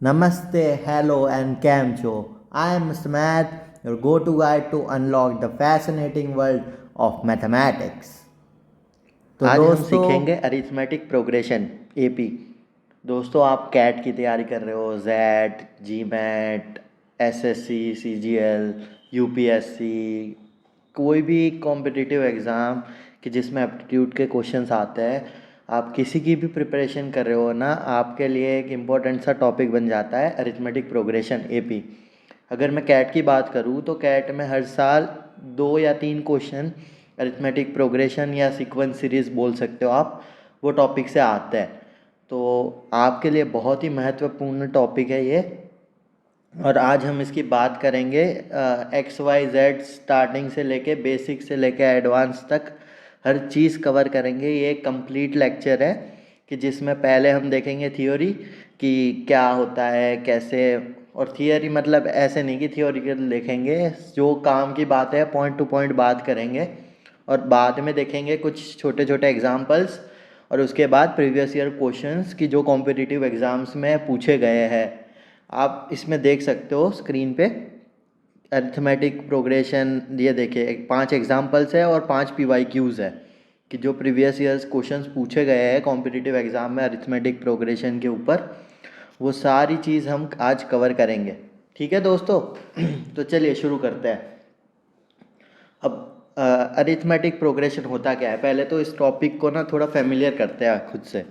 Namaste, hello, and Kamcho. I am Mr. Math, your go to guide to unlock the fascinating world of mathematics. तो आज हम दोस्तों सीखेंगे arithmetic progression AP. दोस्तों, आप cat की तैयारी कर रहे हो, जेट, जी मैट, एसएससी, सीजीएल, यूपीएससी, कोई भी कॉम्पिटिटिव एग्ज़ाम कि जिसमें एप्टीट्यूड के क्वेश्चंस आते हैं, आप किसी की भी प्रिपरेशन कर रहे हो ना, आपके लिए एक इम्पोर्टेंट सा टॉपिक बन जाता है अरिथमेटिक प्रोग्रेशन एपी। अगर मैं कैट की बात करूँ तो कैट में हर साल 2 या 3 क्वेश्चन अरिथमेटिक प्रोग्रेशन या सीक्वेंस सीरीज़ बोल सकते हो आप, वो टॉपिक से आता है। तो आपके लिए बहुत ही महत्वपूर्ण टॉपिक है ये। और आज हम इसकी बात करेंगे एक्स वाई जेड स्टार्टिंग से लेके बेसिक से लेके एडवांस तक हर चीज़ कवर करेंगे। ये एक कंप्लीट लेक्चर है कि जिसमें पहले हम देखेंगे थ्योरी कि क्या होता है कैसे। और थियरी मतलब ऐसे नहीं कि थियोरिकल देखेंगे, जो काम की बात है पॉइंट टू पॉइंट बात करेंगे। और बाद में देखेंगे कुछ छोटे छोटे एग्जांपल्स, और उसके बाद प्रीवियस ईयर क्वेश्चंस कि जो कॉम्पिटिटिव एग्ज़ाम्स में पूछे गए हैं। आप इसमें देख सकते हो स्क्रीन पे अरिथमेटिक प्रोग्रेशन, ये देखिए 5 एग्जांपल्स है और 5 पीवाईक्यूज़ है कि जो प्रीवियस ईयर्स क्वेश्चंस पूछे गए हैं कॉम्पिटिटिव एग्ज़ाम में अरिथमेटिक प्रोग्रेशन के ऊपर, वो सारी चीज़ हम आज कवर करेंगे। ठीक है दोस्तों। तो चलिए शुरू करते हैं। अब अरिथमेटिक प्रोग्रेशन होता क्या है, पहले तो इस टॉपिक को ना थोड़ा फेमिलियर करते हैं खुद से।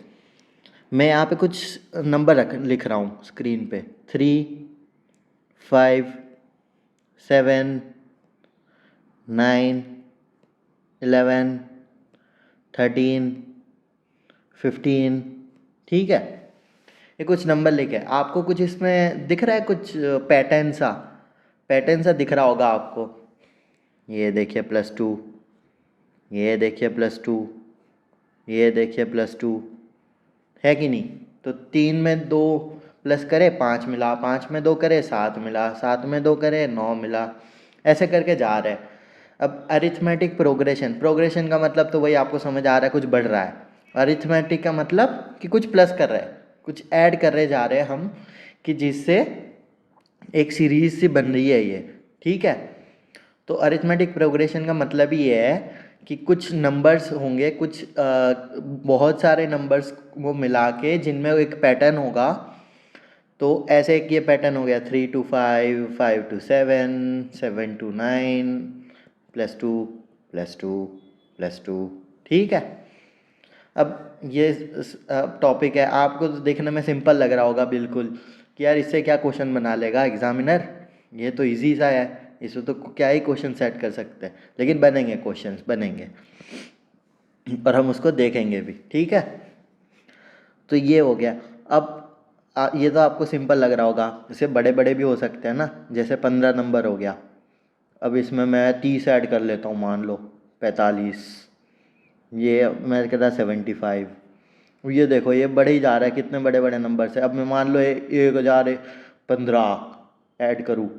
मैं यहाँ पे कुछ नंबर लिख रहा हूँ स्क्रीन पे। 3, 5, 7, 9, 11, 13, 15। ठीक है, ये कुछ नंबर लिखे। आपको कुछ इसमें दिख रहा है, कुछ पैटर्न सा दिख रहा होगा आपको। ये देखिए +2, ये देखिए +2, ये देखिए +2, है कि नहीं। तो 3 में 2 प्लस करे 5 मिला, 5 में 2 करे 7 मिला, 7 में 2 करे 9 मिला, ऐसे करके जा रहे हैं। अब अरिथमेटिक प्रोग्रेशन, प्रोग्रेशन का मतलब तो वही आपको समझ आ रहा है, कुछ बढ़ रहा है। अरिथमेटिक का मतलब कि कुछ प्लस कर रहे हैं, कुछ ऐड कर रहे जा रहे हैं हम, कि जिससे एक सीरीज सी बन रही है ये। ठीक है, तो अरिथमेटिक प्रोग्रेशन का मतलब ही ये है कि कुछ नंबर्स होंगे, कुछ बहुत सारे नंबर्स वो मिला के जिनमें एक पैटर्न होगा। तो ऐसे एक ये पैटर्न हो गया 3 to 5, 5 to 7, 7 to 9, +2, +2, +2। ठीक है, अब ये टॉपिक है, आपको तो देखने में सिंपल लग रहा होगा बिल्कुल कि यार इससे क्या क्वेश्चन बना लेगा एग्जामिनर, ये तो इजी सा है, इससे तो क्या ही क्वेश्चन सेट कर सकते हैं। लेकिन बनेंगे, क्वेश्चंस बनेंगे और हम उसको देखेंगे भी। ठीक है, तो ये हो गया। अब ये तो आपको सिंपल लग रहा होगा, इससे बड़े बड़े भी हो सकते हैं ना, जैसे 15 नंबर हो गया। अब इसमें मैं 30 ऐड कर लेता हूँ, मान लो 45, ये मैं कहता 75। ये देखो ये बढ़े ही जा रहा है, कितने बड़े बड़े नंबर से। अब मैं मान लो 1015 ऐड करूँ,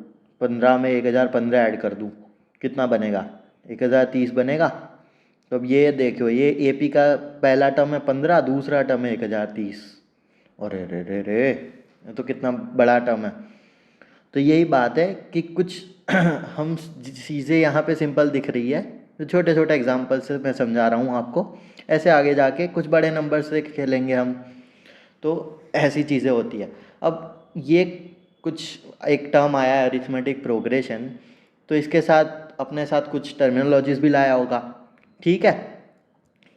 15 में 1015 ऐड कर दूँ, कितना बनेगा? 1030 बनेगा। तो अब ये देखो, ये एपी का पहला टर्म है 15, दूसरा टर्म है 1030। अरे रे रे रे, ये तो कितना बड़ा टर्म है। तो यही बात है कि कुछ हम चीज़ें यहाँ पे सिंपल दिख रही है, तो छोटे छोटे एग्जांपल से मैं समझा रहा हूँ आपको। ऐसे आगे जाके कुछ बड़े नंबर से खेलेंगे हम, तो ऐसी चीज़ें होती है। अब ये कुछ एक टर्म आया है अरिथमेटिक प्रोग्रेशन, तो इसके साथ अपने साथ कुछ टर्मिनोलॉजीज भी लाया होगा। ठीक है,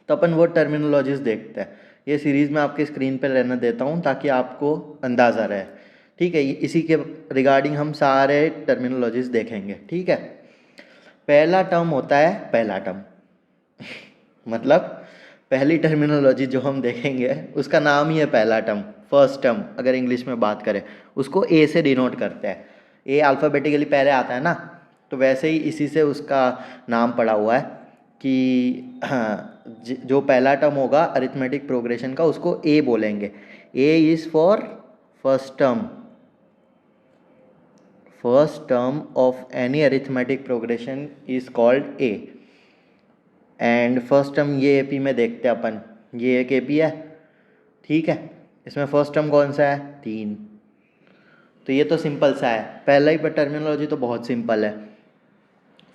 तो अपन वो टर्मिनोलॉजीज देखते हैं। ये सीरीज़ में आपके स्क्रीन पे रहने देता हूँ ताकि आपको अंदाज़ा रहे। ठीक है, इसी के रिगार्डिंग हम सारे टर्मिनोलॉजीज देखेंगे। ठीक है, पहला टर्म होता है पहला टर्म। मतलब पहली टर्मिनोलॉजी जो हम देखेंगे उसका नाम ही है पहला टर्म, फर्स्ट टर्म। अगर इंग्लिश में बात करें उसको ए से डिनोट करते हैं। ए अल्फ़ाबेटिकली पहले आता है ना, तो वैसे ही इसी से उसका नाम पड़ा हुआ है कि हाँ, जो पहला टर्म होगा अरिथमेटिक प्रोग्रेशन का उसको ए बोलेंगे। A is for first term. First term of any arithmetic progression is called a. And first term ये एपी में देखते हैं अपन, ये एक एपी है। ठीक है, इसमें फर्स्ट टर्म कौन सा है? 3। तो ये तो सिंपल सा है, पहला ही पर टर्मिनोलॉजी तो बहुत सिंपल है।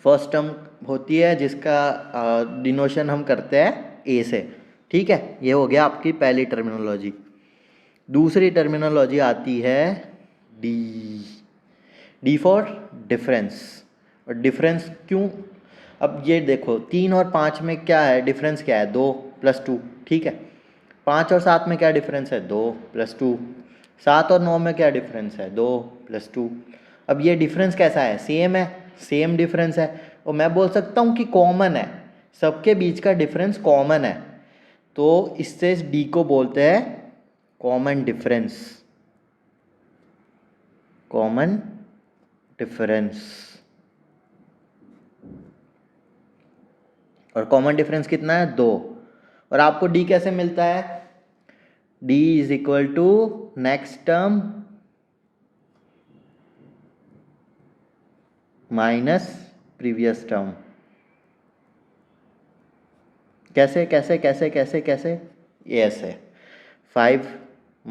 फर्स्ट टर्म होती है जिसका डिनोशन हम करते हैं ए से, ठीक है, ये हो गया आपकी पहली टर्मिनोलॉजी। दूसरी टर्मिनोलॉजी आती है डी, डी फॉर डिफरेंस। और डिफरेंस क्यों, अब ये देखो 3 और 5 में क्या है डिफरेंस, क्या है 2 + 2, ठीक है। 5 और 7 में क्या डिफरेंस है 2 + 2। 7 और 9 में क्या डिफरेंस है 2 + 2। अब ये डिफरेंस कैसा है, सेम है, सेम डिफरेंस है, और मैं बोल सकता हूँ कि कॉमन है, सबके बीच का डिफरेंस कॉमन है, तो इससे डी को बोलते हैं कॉमन डिफरेंस, कॉमन डिफरेंस। और कॉमन डिफरेंस कितना है 2। और आपको डी कैसे मिलता है, D is equal to next term minus previous term. कैसे कैसे कैसे कैसे कैसे, ये ऐसे 5 -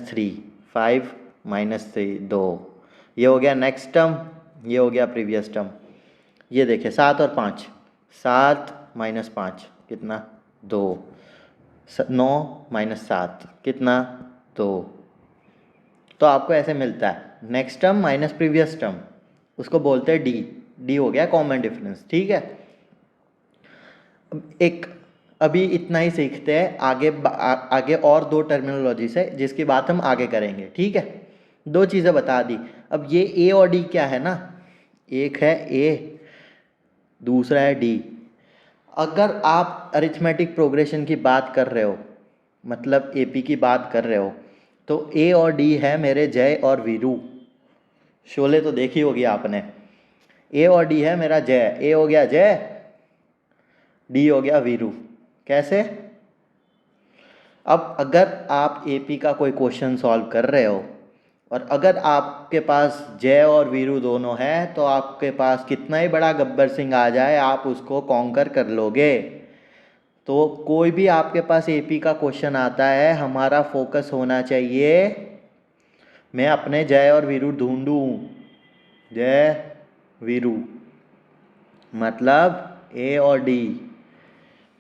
3, 5 - 3 2, ये हो गया नेक्स्ट टर्म, ये हो गया प्रीवियस टर्म। ये देखिए 7 और 5, 7 - 5 कितना 2, 9 - 7 कितना 2। तो आपको ऐसे मिलता है next term minus previous term, उसको बोलते हैं डी, डी हो गया कॉमन डिफरेंस, ठीक है। एक अभी इतना ही सीखते हैं, आगे और 2 टर्मिनोलॉजी से जिसकी बात हम आगे करेंगे, ठीक है। 2 चीज़ें बता दी। अब ये ए और डी क्या है ना, एक है ए, दूसरा है डी। अगर आप अरिथमेटिक प्रोग्रेशन की बात कर रहे हो, मतलब एपी की बात कर रहे हो, तो ए और डी है मेरे जय और वीरू। शोले तो देखी होगी आपने। ए और डी है मेरा जय, ए हो गया जय, डी हो गया वीरू। कैसे, अब अगर आप एपी का कोई क्वेश्चन सॉल्व कर रहे हो और अगर आपके पास जय और वीरू दोनों है, तो आपके पास कितना ही बड़ा गब्बर सिंह आ जाए आप उसको कॉन्कर कर लोगे। तो कोई भी आपके पास एपी का क्वेश्चन आता है, हमारा फोकस होना चाहिए मैं अपने जय और वीरू ढूंढूं, जय वीरू मतलब ए और डी।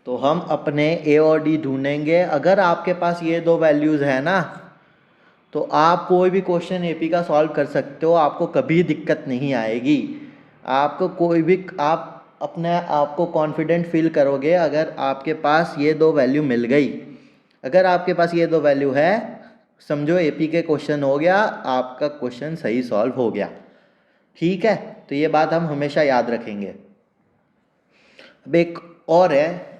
तो हम अपने ए और डी ढूंढेंगे। अगर आपके पास ये 2 वैल्यूज़ है ना, तो आप कोई भी क्वेश्चन एपी का सॉल्व कर सकते हो, आपको कभी दिक्कत नहीं आएगी। आपको कोई भी, आप अपने आप को कॉन्फिडेंट फील करोगे अगर आपके पास ये 2 वैल्यू मिल गई। अगर आपके पास ये 2 वैल्यू है, समझो एपी के क्वेश्चन हो गया, आपका क्वेश्चन सही सॉल्व हो गया, ठीक है। तो ये बात हम हमेशा याद रखेंगे। अब एक और है,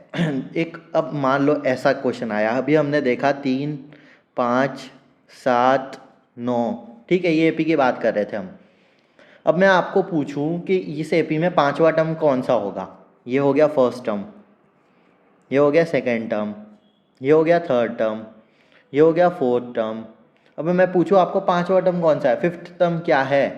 एक अब मान लो ऐसा क्वेश्चन आया, अभी हमने देखा 3, 5, 7, 9, ठीक है, ये एपी की बात कर रहे थे हम। अब मैं आपको पूछूं कि इस एपी में 5वां टर्म कौन सा होगा। ये हो गया फर्स्ट टर्म, ये हो गया सेकेंड टर्म, ये हो गया थर्ड टर्म, ये हो गया फोर्थ टर्म। अब मैं पूछूं आपको 5वां टर्म कौन सा है, फिफ्थ टर्म क्या है,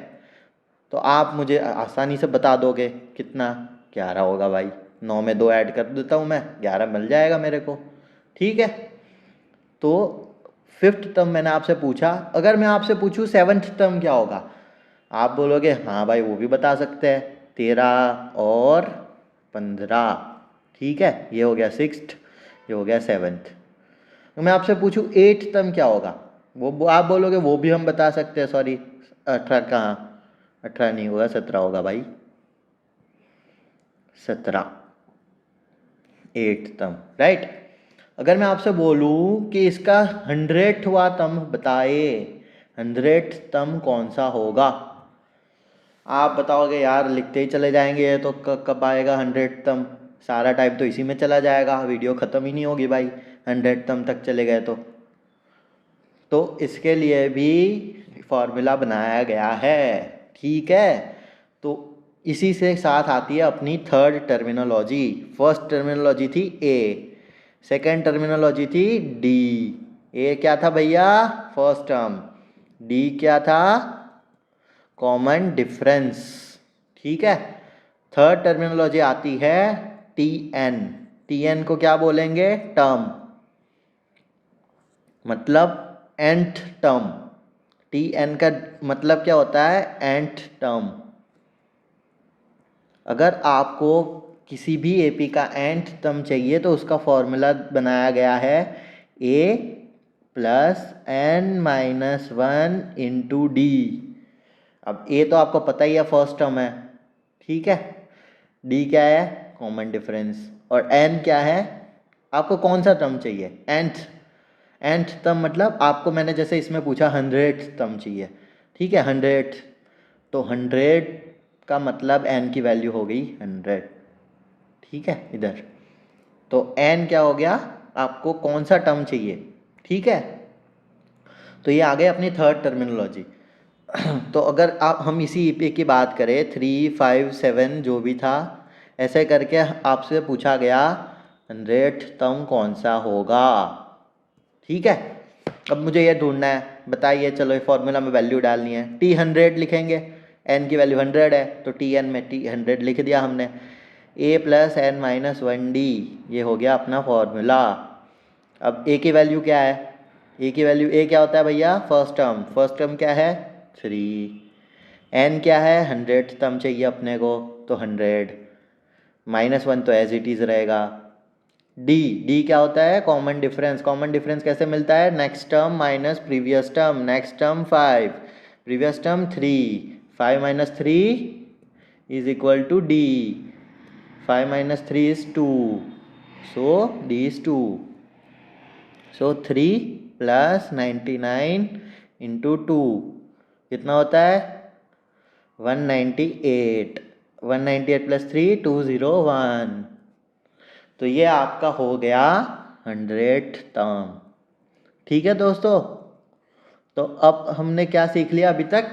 तो आप मुझे आसानी से बता दोगे कितना, 11 होगा भाई। 9 में 2 ऐड कर देता हूँ मैं, 11 मिल जाएगा मेरे को, ठीक है। तो फिफ्थ टर्म मैंने आपसे पूछा। अगर मैं आपसे पूछूं 7th टर्म क्या होगा, आप बोलोगे हाँ भाई वो भी बता सकते हैं, 13 और 15, ठीक है, ये हो गया 6th, ये हो गया 7th। तो मैं आपसे पूछूं 8th टर्म क्या होगा, वो आप बोलोगे वो भी हम बता सकते हैं, सॉरी 18 कहाँ, 18 नहीं होगा, 17 होगा भाई, 17 8th टर्म, राइट। अगर मैं आपसे बोलूं कि इसका 100वां टर्म बताए, 100th टर्म कौन सा होगा, आप बताओगे यार लिखते ही चले जाएंगे, ये तो कब आएगा 100th टर्म, सारा टाइम तो इसी में चला जाएगा, वीडियो ख़त्म ही नहीं होगी भाई 100th टर्म तक चले गए तो इसके लिए भी फॉर्मूला बनाया गया है, ठीक है। तो इसी से साथ आती है अपनी थर्ड टर्मिनोलॉजी। फर्स्ट टर्मिनोलॉजी थी ए, सेकेंड टर्मिनोलॉजी थी डी। ए क्या था भैया, फर्स्ट टर्म, डी क्या था, कॉमन डिफरेंस, ठीक है। थर्ड टर्मिनोलॉजी आती है टी एन। टी एन को क्या बोलेंगे, टर्म, मतलब nth टर्म। टी एन का मतलब क्या होता है? nth term. अगर आपको किसी भी एपी का nth टर्म चाहिए तो उसका फॉर्मूला बनाया गया है a plus n minus one into D. अब a तो आपको पता ही है फर्स्ट टर्म है, ठीक है। d क्या है? Common difference. और n क्या है? आपको कौन सा टर्म चाहिए? nth टर्म मतलब आपको मैंने जैसे इसमें पूछा 100th टर्म चाहिए, ठीक है, 100th। तो 100 का मतलब n की वैल्यू हो गई 100, ठीक है इधर। तो n क्या हो गया? आपको कौन सा टर्म चाहिए, ठीक है। तो ये आ गए अपनी थर्ड टर्मिनोलॉजी। तो अगर आप हम इसी ईपी की बात करें 3, 5, 7 जो भी था, ऐसे करके आपसे पूछा गया 100th टर्म कौन सा होगा, ठीक है। अब मुझे ये ढूंढना है, बताइए। चलो ये फॉर्मूला में वैल्यू डालनी है, टी 100 लिखेंगे, एन की वैल्यू 100 है तो टी एन में टी 100 लिख दिया हमने। A plus N minus one D, ये हो गया अपना फॉर्मूला। अब ए की वैल्यू क्या है? ए की वैल्यू, ए क्या होता है भैया? First term. फर्स्ट टर्म क्या है? 3। एन क्या है? 100th टर्म चाहिए अपने को, तो 100 माइनस वन तो एज इट इज़ रहेगा। डी, डी क्या होता है? Common difference. कॉमन डिफरेंस कैसे मिलता है? Next term minus previous term. Next term 5, previous term 3, 5 minus 3 is equal to D. 5 minus 3 is 2, so D is 2। So 3 plus 99 into 2 कितना होता है? 198। 198 प्लस 3 201। तो ये आपका हो गया 100th टर्म, ठीक है दोस्तों। तो अब हमने क्या सीख लिया अभी तक?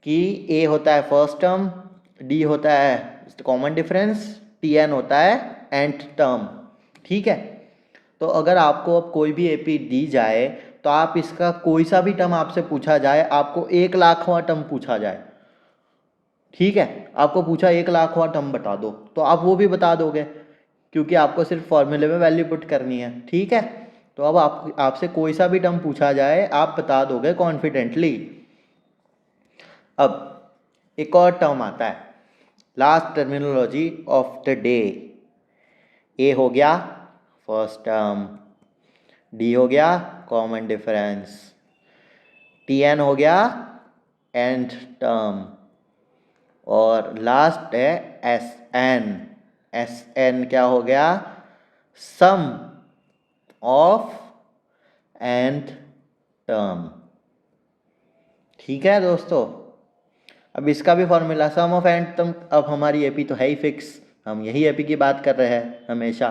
कि ए होता है फर्स्ट टर्म, डी होता है कॉमन डिफरेंस, टी एन होता है nth टर्म, ठीक है। तो अगर आपको अब कोई भी एपी दी जाए तो आप इसका कोई सा भी टर्म आपसे पूछा जाए, आपको 1,00,000वां टर्म पूछा जाए, ठीक है, आपको पूछा 1,00,000वां टर्म बता दो, तो आप वो भी बता दोगे क्योंकि आपको सिर्फ फॉर्मूले में वैल्यू पुट करनी है, ठीक है। तो अब आपसे कोई सा भी टर्म पूछा जाए आप बता दोगे कॉन्फिडेंटली। अब एक और टर्म आता है, last terminology of the day. A हो गया फर्स्ट टर्म, डी हो गया कॉमन डिफरेंस, टी एन हो गया nth टर्म, और लास्ट है एस एन। एस एन क्या हो गया? सम ऑफ nth टर्म, ठीक है दोस्तों। अब इसका भी formula some of nth term. अब हमारी एपी तो है ही फिक्स, हम यही एपी की बात कर रहे हैं हमेशा,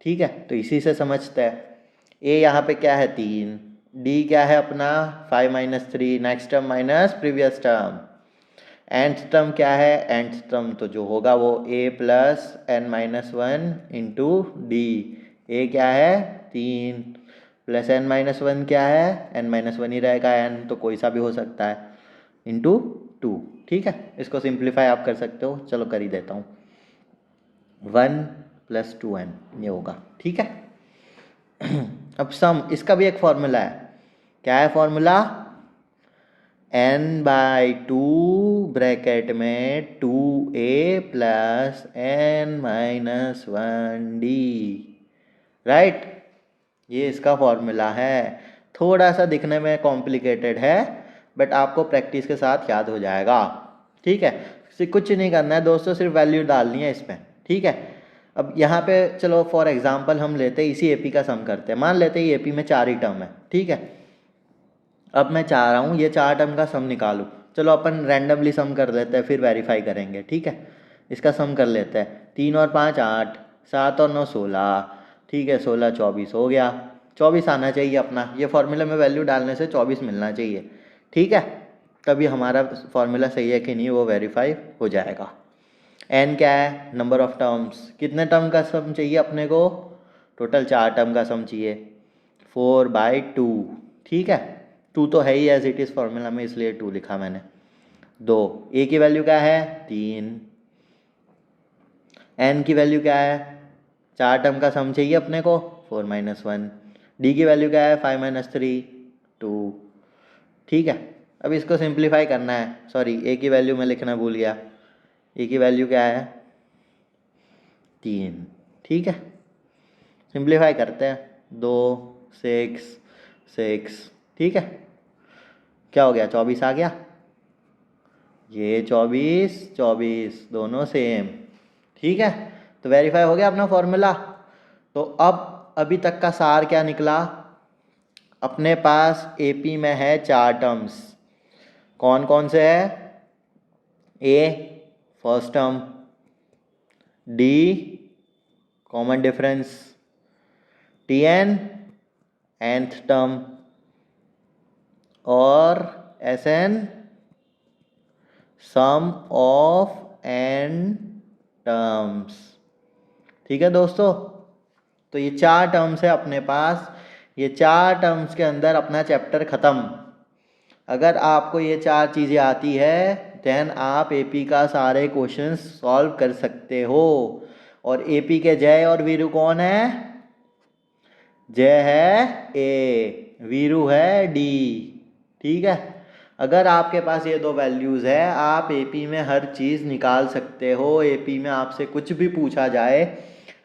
ठीक है। तो इसी से समझते हैं। ए यहाँ पे क्या है? 3। डी क्या है अपना? 5 minus 3, next term minus previous term. nth term क्या है? nth टर्म तो जो होगा वो a plus N minus one into D. A क्या है? 3 प्लस एन माइनस वन क्या है? एन माइनस वन ही रहेगा, एन तो कोई सा भी हो सकता है, इंटू 2, ठीक है। इसको सिंप्लीफाई आप कर सकते हो, चलो कर ही देता हूँ। 1 प्लस 2n ये होगा, ठीक है। अब सम, इसका भी एक फॉर्मूला है। क्या है फॉर्मूला? n बाई 2 ब्रैकेट में 2a plus N minus one D, right. ये इसका फॉर्मूला है। थोड़ा सा दिखने में कॉम्प्लिकेटेड है बट आपको प्रैक्टिस के साथ याद हो जाएगा, ठीक है। कुछ नहीं करना है दोस्तों, सिर्फ वैल्यू डालनी है इसमें, ठीक है। अब यहाँ पे चलो फॉर एग्जांपल हम लेते हैं इसी एपी का सम करते हैं। मान लेते हैं एपी में 4 ही टर्म है, ठीक है। अब मैं चाह रहा हूँ ये 4 टर्म का सम निकालूँ। चलो अपन रैंडमली सम कर लेते हैं, फिर वेरीफाई करेंगे, ठीक है। इसका सम कर लेते हैं। 3 और 5 8, 7 और 9 16, ठीक है। 16 24 हो गया। 24 आना चाहिए अपना, ये फॉर्मूला में वैल्यू डालने से 24 मिलना चाहिए, ठीक है। तभी हमारा फॉर्मूला सही है कि नहीं वो वेरीफाई हो जाएगा। एन क्या है? Number of terms. कितने टर्म का सम चाहिए अपने को? टोटल 4 टर्म का सम चाहिए, 4/2, ठीक है। 2 तो है ही एज इट इज़ फॉर्मूला में, इसलिए 2 लिखा मैंने। 2, ए की वैल्यू क्या है? 3। एन की वैल्यू क्या है? 4 टर्म का सम चाहिए अपने को, 4 - 1। डी की वैल्यू क्या है? 5 - 3 2। ठीक है। अब इसको सिंप्लीफाई करना है, सॉरी ए की वैल्यू मैं लिखना भूल गया। ए की वैल्यू क्या है? 3। ठीक है, सिंप्लीफाई करते हैं। 2 6 6, ठीक है, क्या हो गया? 24 आ गया। ये 24 24 दोनों सेम, ठीक है। तो वेरीफाई हो गया अपना फॉर्मूला। तो अब अभी तक का सार क्या निकला? अपने पास एपी में है 4 टर्म्स। कौन कौन से है? A first term, D common difference, T N nth term और S N sum of N terms. ठीक है दोस्तों, तो ये 4 टर्म्स है अपने पास। ये 4 टर्म्स के अंदर अपना चैप्टर ख़त्म। अगर आपको ये 4 चीज़ें आती है देन आप एपी का सारे क्वेश्चंस सॉल्व कर सकते हो। और एपी के जय और वीरू कौन है? जय है ए, वीरू है डी। ठीक है, अगर आपके पास ये 2 वैल्यूज़ है आप एपी में हर चीज़ निकाल सकते हो। एपी में आपसे कुछ भी पूछा जाए,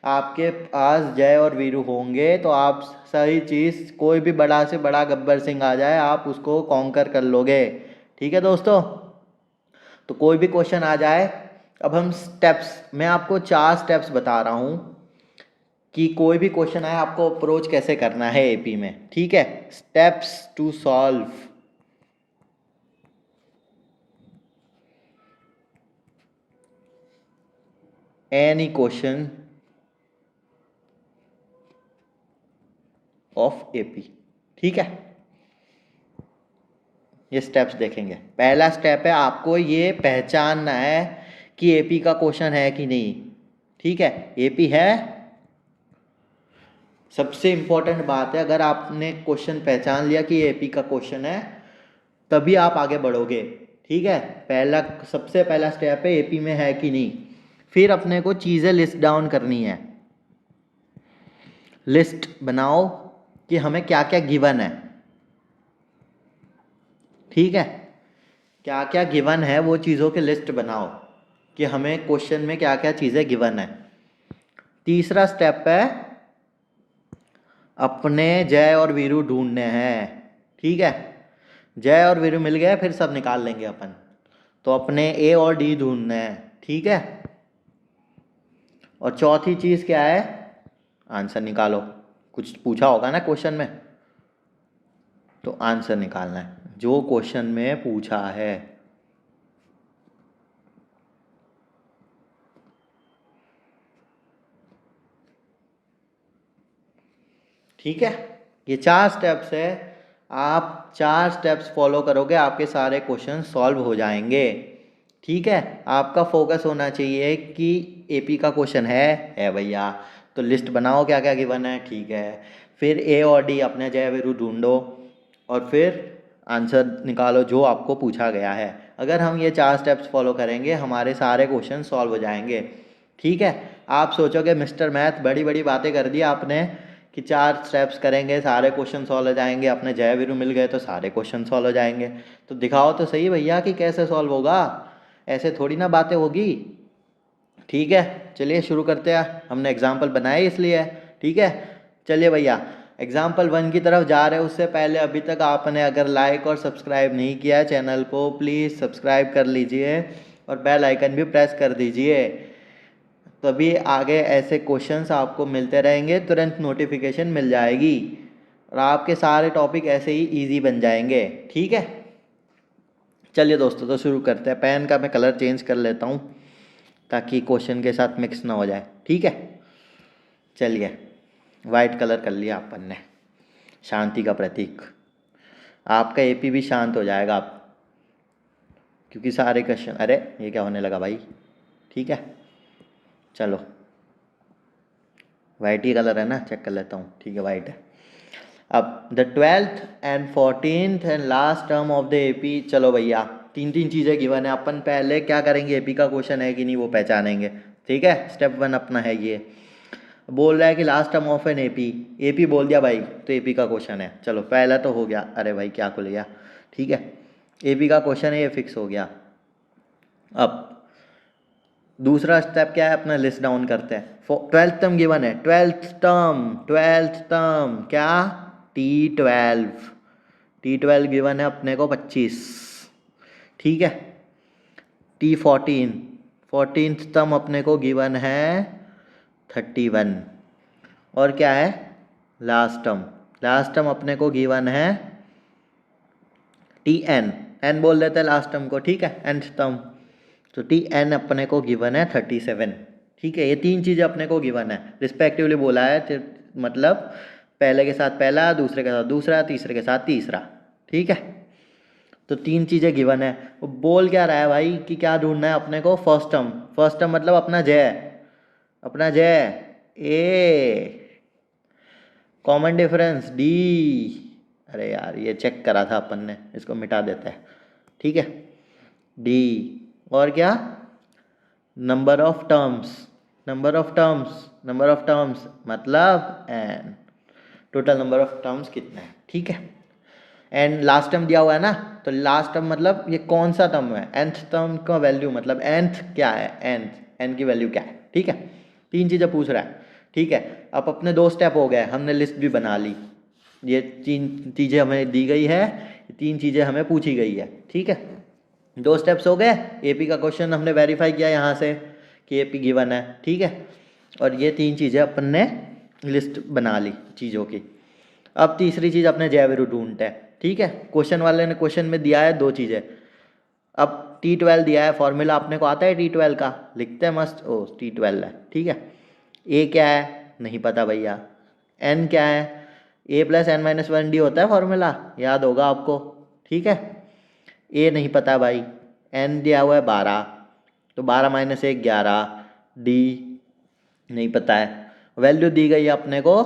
आपके पास जय और वीरू होंगे तो आप सही चीज़, कोई भी बड़ा से बड़ा गब्बर सिंह आ जाए आप उसको कॉन्कर कर लोगे। ठीक है दोस्तों, तो कोई भी क्वेश्चन आ जाए, अब हम स्टेप्स, मैं आपको 4 स्टेप्स बता रहा हूँ कि कोई भी क्वेश्चन आए आपको अप्रोच कैसे करना है एपी में। ठीक है, steps to solve any question of AP. ठीक है, ये स्टेप्स देखेंगे। पहला स्टेप है आपको ये पहचानना है कि एपी का क्वेश्चन है कि नहीं। ठीक है, एपी है, सबसे इंपॉर्टेंट बात है। अगर आपने क्वेश्चन पहचान लिया कि एपी का क्वेश्चन है तभी आप आगे बढ़ोगे। ठीक है, पहला, सबसे पहला स्टेप है एपी में है कि नहीं। फिर अपने को चीज़ें लिस्ट डाउन करनी है। लिस्ट बनाओ कि हमें क्या क्या गिवन है। ठीक है, क्या क्या गिवन है वो चीज़ों की लिस्ट बनाओ कि हमें क्वेश्चन में क्या क्या चीज़ें गिवन है। तीसरा स्टेप है अपने जय और वीरू ढूंढने हैं। ठीक है, जय और वीरू मिल गए फिर सब निकाल लेंगे अपन। तो अपने ए और डी ढूंढने हैं। ठीक है, और चौथी चीज़ क्या है? आंसर निकालो। कुछ पूछा होगा ना क्वेश्चन में, तो आंसर निकालना है जो क्वेश्चन में पूछा है। ठीक है, ये 4 स्टेप्स है। आप 4 स्टेप्स फॉलो करोगे आपके सारे क्वेश्चन सॉल्व हो जाएंगे। ठीक है, आपका फोकस होना चाहिए कि एपी का क्वेश्चन है भैया, तो लिस्ट बनाओ क्या क्या गिवन है। ठीक है, फिर ए और डी अपने जय वीरू ढूंढो और फिर आंसर निकालो जो आपको पूछा गया है। अगर हम ये 4 स्टेप्स फॉलो करेंगे हमारे सारे क्वेश्चन सॉल्व हो जाएंगे। ठीक है, आप सोचोगे मिस्टर मैथ बड़ी बड़ी बातें कर दी आपने कि 4 स्टेप्स करेंगे सारे क्वेश्चन सॉल्व हो जाएंगे, अपने जय वीरू मिल गए तो सारे क्वेश्चन सॉल्व हो जाएंगे। तो दिखाओ तो सही भैया कि कैसे सॉल्व होगा, ऐसे थोड़ी ना बातें होगी। ठीक है, चलिए शुरू करते हैं। हमने एग्जाम्पल बनाए इसलिए। ठीक है, चलिए भैया एग्जाम्पल 1 की तरफ जा रहे हैं। उससे पहले अभी तक आपने अगर लाइक और सब्सक्राइब नहीं किया है चैनल को, प्लीज़ सब्सक्राइब कर लीजिए और बेल आइकन भी प्रेस कर दीजिए, तभी आगे ऐसे क्वेश्चंस आपको मिलते रहेंगे, तुरंत नोटिफिकेशन मिल जाएगी और आपके सारे टॉपिक ऐसे ही इजी बन जाएंगे। ठीक है, चलिए दोस्तों तो शुरू करते हैं। पेन का मैं कलर चेंज कर लेता हूँ ताकि क्वेश्चन के साथ मिक्स ना हो जाए। ठीक है, चलिए वाइट कलर कर लिया अपन ने, शांति का प्रतीक। आपका एपी भी शांत हो जाएगा आप, क्योंकि सारे क्वेश्चन, अरे ये क्या होने लगा भाई। ठीक है, चलो वाइट ही कलर है ना, चेक कर लेता हूँ। ठीक है, वाइट है। अब the 12th and 14th and last term of the AP. चलो भैया 3 चीज़ें गिवन है, अपन पहले क्या करेंगे, एपी का क्वेश्चन है कि नहीं वो पहचानेंगे। ठीक है, स्टेप 1 अपना है ये। बोल रहा है कि last term of an AP, AP बोल दिया भाई तो एपी का क्वेश्चन है। चलो पहला तो हो गया। अरे भाई क्या खुल गया, ठीक है, AP का क्वेश्चन है, ये फिक्स हो गया। अब दूसरा स्टेप क्या है, अपना लिस्ट डाउन करते हैं। 12th टर्म गिवन है, 12th टर्म क्या, T12 गिवन है अपने को 25, ठीक है। T14th टर्म अपने को गिवन है 31, और क्या है, लास्ट टर्म अपने को गिवन है TN बोल देते हैं लास्ट टर्म को, ठीक है, nth टर्म। तो TN अपने को गिवन है 37, ठीक है। ये तीन चीज़ें अपने को गिवन है, रिस्पेक्टिवली बोला है, मतलब पहले के साथ पहला, दूसरे के साथ दूसरा, तीसरे के साथ तीसरा, ठीक है। तो तीन चीज़ें गिवन है। वो बोल क्या रहा है भाई कि क्या ढूंढना है अपने को, फर्स्ट टर्म मतलब अपना जय ए, कॉमन डिफरेंस D। अरे यार ये चेक करा था अपन ने, इसको मिटा देते हैं, ठीक है। D और क्या, नंबर ऑफ टर्म्स मतलब n, total number of terms कितना है, ठीक है। एंड लास्ट टर्म दिया हुआ है ना, तो लास्ट टर्म मतलब ये कौन सा टर्म है, nth टर्म का वैल्यू मतलब nth क्या है, n की वैल्यू क्या है, ठीक है। तीन चीज़ें पूछ रहा है, ठीक है। अब अपने 2 स्टेप हो गए, हमने लिस्ट भी बना ली, ये तीन चीज़ें हमें दी गई है, तीन चीज़ें हमें पूछी गई है, ठीक है। 2 स्टेप्स हो गए। AP का क्वेश्चन हमने वेरीफाई किया यहाँ से कि AP गिवन है, ठीक है। और ये तीन चीज़ें अपन ने लिस्ट बना ली चीज़ों की। अब तीसरी चीज़ अपने जैविरू ढूंढते हैं, ठीक है। क्वेश्चन वाले ने क्वेश्चन में दिया है 2 चीज़ें। अब T12 दिया है, फॉर्मूला अपने को आता है T12 का, लिखते हैं मस्त, ओ T12 है, ठीक है। A क्या है नहीं पता भैया, N क्या है, A + n-1D होता है फॉर्मूला, याद होगा आपको, ठीक है। A नहीं पता भाई, N दिया हुआ है 12, तो 12 - 1 11, D नहीं पता है, वैल्यू दी गई है अपने को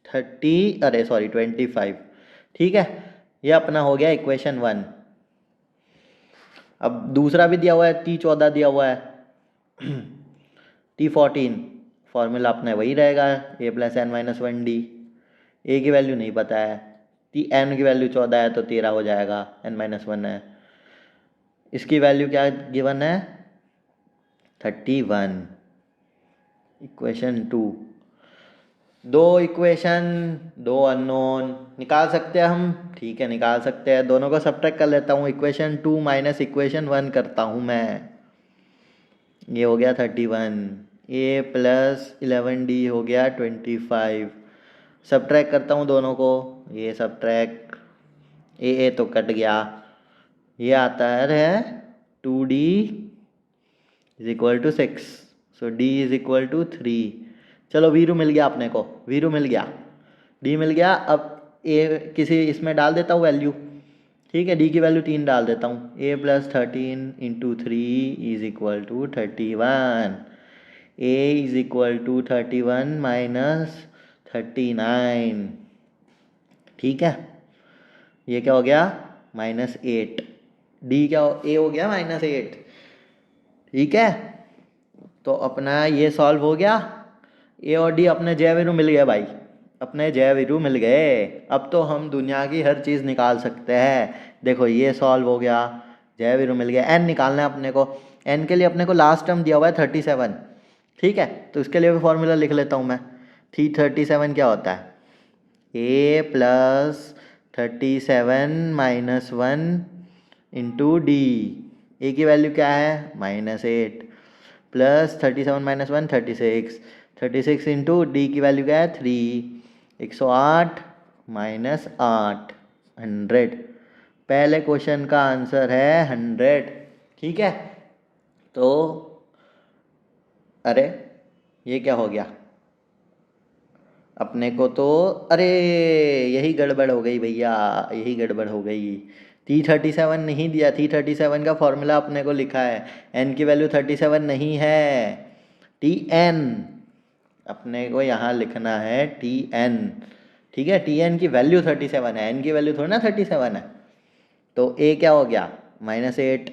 25, ठीक है। ये अपना हो गया इक्वेशन 1। अब दूसरा भी दिया हुआ है, T14 दिया हुआ है, T14 फॉर्मूला अपना वही रहेगा, A + n-1D। A की वैल्यू नहीं पता है, N की वैल्यू 14 है तो 13 हो जाएगा, n-1 है। इसकी वैल्यू क्या गिवन है, 31, इक्वेशन 2। 2 इक्वेशन 2 अननोन निकाल सकते हैं हम, ठीक है निकाल सकते हैं। दोनों को सब्ट्रैक्ट कर लेता हूँ, इक्वेशन 2 - इक्वेशन 1 करता हूँ मैं, ये हो गया 31, A + 11D हो गया 25। सब्ट्रैक्ट करता हूँ दोनों को, ये सब्ट्रैक्ट, A तो कट गया, ये आता है 2D = 6, सो D = 3। चलो वीरू मिल गया अपने को, वीरू मिल गया, D मिल गया। अब A किसी इसमें डाल देता हूँ वैल्यू, ठीक है। D की वैल्यू 3 डाल देता हूँ, A + 13 × 3 = 31, A = 31 - 39, ठीक है। ये क्या हो गया, -8, D क्या A हो गया -8, ठीक है। तो अपना ये सॉल्व हो गया, A और D अपने जैविरू मिल गए भाई, अपने जैविरू मिल गए। अब तो हम दुनिया की हर चीज़ निकाल सकते हैं। देखो ये सॉल्व हो गया, जैविरू मिल गया। N निकालना है अपने को, N के लिए अपने को लास्ट टर्म दिया हुआ है 37, ठीक है। तो इसके लिए भी फॉर्मूला लिख लेता हूँ मैं। 37 क्या होता है, A + 37 - 1 × D। A की वैल्यू क्या है, -8, + 37 - 1 36, 36 × D की वैल्यू क्या है 3, 108 - 8, 100। पहले क्वेश्चन का आंसर है 100, ठीक है। तो अरे ये क्या हो गया अपने को, तो अरे यही गड़बड़ हो गई भैया, यही गड़बड़ हो गई। T37 नहीं दिया, T37 का फॉर्मूला अपने को लिखा है, N की वैल्यू 37 नहीं है, TN अपने को यहाँ लिखना है TN, ठीक है। TN की वैल्यू 37 है, N की वैल्यू थोड़ी ना 37 है। तो A क्या हो गया, -8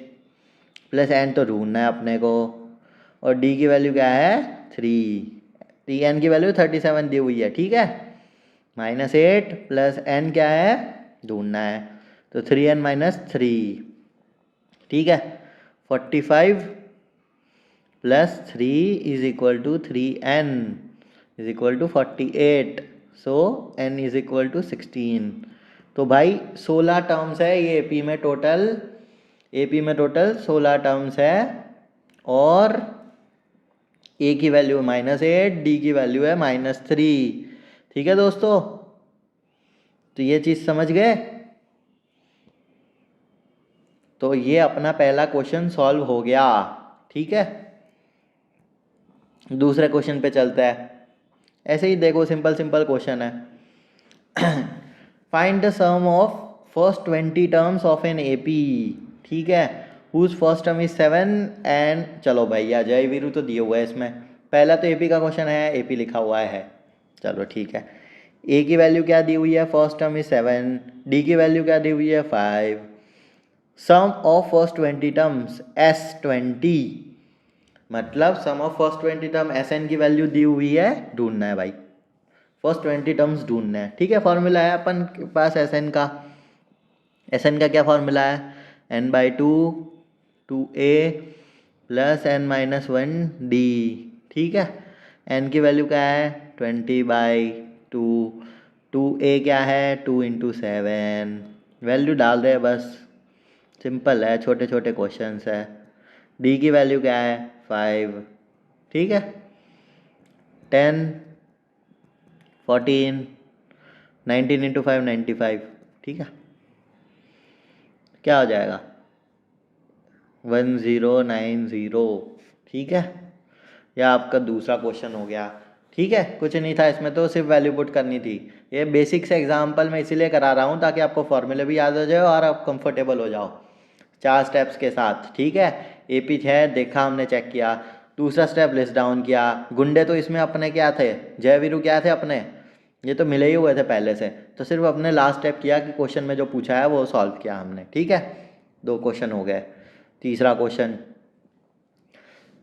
+ N तो ढूंढना है अपने को, और D की वैल्यू क्या है 3, TN की वैल्यू 37 दी हुई है, ठीक है। -8 + N क्या है ढूंढना है, तो 3n माइनस 3, ठीक है। 45 plus 3 is equal to 3n is equal to 48, so n is equal to 16। तो भाई 16 टर्म्स है ये एपी में टोटल 16 टर्म्स है, और ए की वैल्यू है -8, डी की वैल्यू है -3, ठीक है दोस्तों। तो ये चीज़ समझ गए। तो ये अपना पहला क्वेश्चन सॉल्व हो गया, ठीक है। दूसरे क्वेश्चन पे चलता है। ऐसे ही देखो, सिंपल सिंपल क्वेश्चन है। Find the sum of first 20 terms of N AP, ठीक है, whose first term is 7 and, चलो भैया जय वीरू तो दिए हुआ है इसमें। पहला तो एपी का क्वेश्चन है, एपी लिखा हुआ है, चलो ठीक है। ए की वैल्यू क्या दी हुई है, फर्स्ट टर्म इज 7, डी की वैल्यू क्या दी हुई है 5। सम ऑफ फर्स्ट 20 टर्म्स S20, मतलब सम ऑफ फर्स्ट 20 टर्म Sn की वैल्यू दी हुई है, ढूंढना है भाई, फर्स्ट 20 टर्म्स ढूंढना है, ठीक है। फॉर्मूला है अपन के पास Sn का क्या फॉर्मूला है, n/2 2a प्लस n-1d, ठीक है। n की वैल्यू क्या है 20/2, 2a क्या है 2 × 7, वैल्यू डाल रहे हैं बस, सिंपल है, छोटे छोटे क्वेश्चंस है। डी की वैल्यू क्या है 5, ठीक है। 10 14 19 × 5 95, ठीक है। क्या हो जाएगा 1090, ठीक है। यह आपका दूसरा क्वेश्चन हो गया, ठीक है। कुछ नहीं था इसमें, तो सिर्फ वैल्यू पुट करनी थी। ये बेसिक से एग्जाम्पल मैं इसीलिए करा रहा हूँ ताकि आपको फॉर्मूले भी याद हो जाए और आप कंफर्टेबल हो जाओ 4 स्टेप्स के साथ, ठीक है। एपी है, देखा हमने, चेक किया। दूसरा स्टेप लिस्ट डाउन किया। गुंडे तो इसमें अपने क्या थे, जय वीरू क्या थे अपने, ये तो मिले ही हुए थे पहले से, तो सिर्फ अपने लास्ट स्टेप किया कि क्वेश्चन में जो पूछा है वो सॉल्व किया हमने, ठीक है। 2 क्वेश्चन हो गए। तीसरा क्वेश्चन,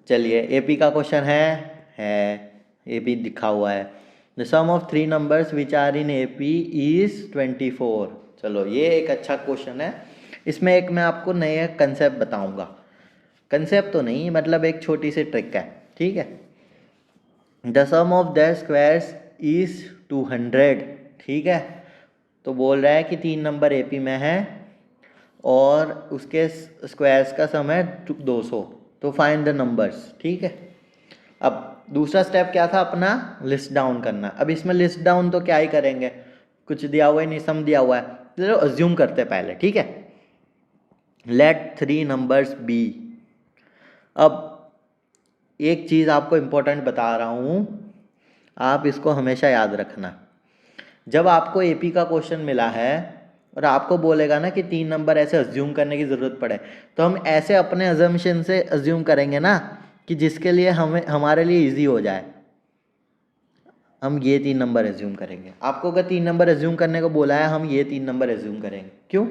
चलिए एपी का क्वेश्चन है एपी दिखा हुआ है। The sum of 3 numbers which are in AP is 24। चलो ये एक अच्छा क्वेश्चन है। इसमें एक मैं आपको नया कंसेप्ट बताऊंगा, कंसेप्ट तो नहीं, मतलब एक छोटी सी ट्रिक है, ठीक है। The sum of their squares is 200, ठीक है। तो बोल रहा है कि 3 नंबर एपी में है और उसके स्क्वायर्स का सम है 200, तो फाइंड द नंबर्स, ठीक है। अब दूसरा स्टेप क्या था अपना, लिस्ट डाउन करना। अब इसमें लिस्ट डाउन तो क्या ही करेंगे, कुछ दिया हुआ ही नहीं, सम दिया हुआ है, चलो अज्यूम करते पहले, ठीक है। Let 3 numbers be. अब एक चीज़ आपको इम्पोर्टेंट बता रहा हूँ, आप इसको हमेशा याद रखना। जब आपको एपी का क्वेश्चन मिला है और आपको बोलेगा ना कि 3 नंबर ऐसे अज्यूम करने की ज़रूरत पड़े, तो हम ऐसे अपने अजम्पशन से अज्यूम करेंगे ना कि जिसके लिए हमारे लिए इजी हो जाए। हम ये 3 नंबर एज्यूम करेंगे। आपको अगर 3 नंबर एज्यूम करने को बोला है, हम ये 3 नंबर एज्यूम करेंगे। क्यों?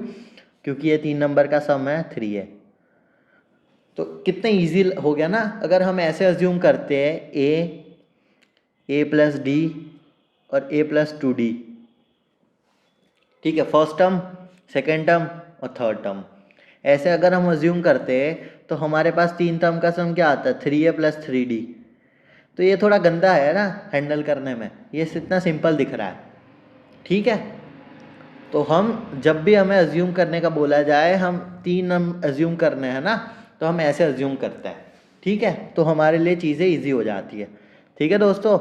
क्योंकि ये 3 नंबर का सम है 3 है। तो कितने इजी हो गया ना। अगर हम ऐसे अज्यूम करते हैं ए प्लस डी और a प्लस 2d, ठीक है, फर्स्ट टर्म, सेकेंड टर्म और थर्ड टर्म। ऐसे अगर हम अज्यूम करते हैं तो हमारे पास 3 टर्म का सम क्या आता है 3a प्लस 3d। तो ये थोड़ा गंदा है ना हैंडल करने में, ये इतना सिंपल दिख रहा है, ठीक है। तो हम जब भी हमें अज्यूम करने का बोला जाए, हम 3 अज्यूम करने हैं ना, तो हम ऐसे अज्यूम करते हैं, ठीक है। तो हमारे लिए चीज़ें ईजी हो जाती है, ठीक है दोस्तों।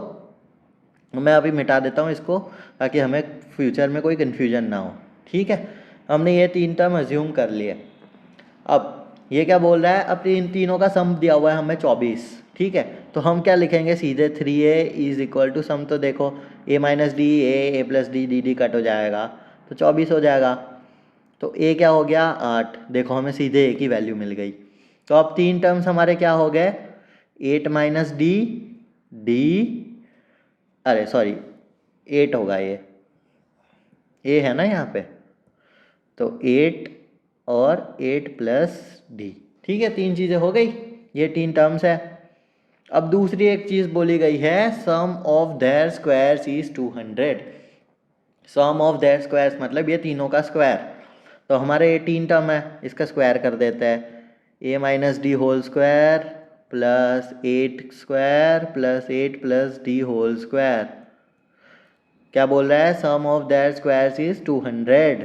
मैं अभी मिटा देता हूँ इसको ताकि हमें फ्यूचर में कोई कन्फ्यूजन ना हो, ठीक है। हमने ये 3 टर्म अज्यूम कर लिए। अब ये क्या बोल रहा है, अब इन तीनों का सम दिया हुआ है हमें 24, ठीक है। तो हम क्या लिखेंगे सीधे 3a is equal to some, तो देखो a minus d a plus D D D cut हो जाएगा तो 24 हो जाएगा। तो a क्या हो गया 8, देखो हमें सीधे a की वैल्यू मिल गई। तो अब 3 टर्म्स हमारे क्या हो गए 8 माइनस डी डी, अरे सॉरी 8 होगा, ये a है ना यहाँ पे, तो 8 और 8 प्लस डी, ठीक है। 3 चीज़ें हो गई, ये 3 टर्म्स है। अब दूसरी एक चीज़ बोली गई है, sum of their squares is 200। Sum of their squares मतलब ये तीनों का स्क्वायर। तो हमारे ये 3 टर्म है, इसका स्क्वायर कर देते हैं। A minus D whole square plus 8 square plus 8 plus D whole square. क्या बोल रहा है? Sum of that squares is 200।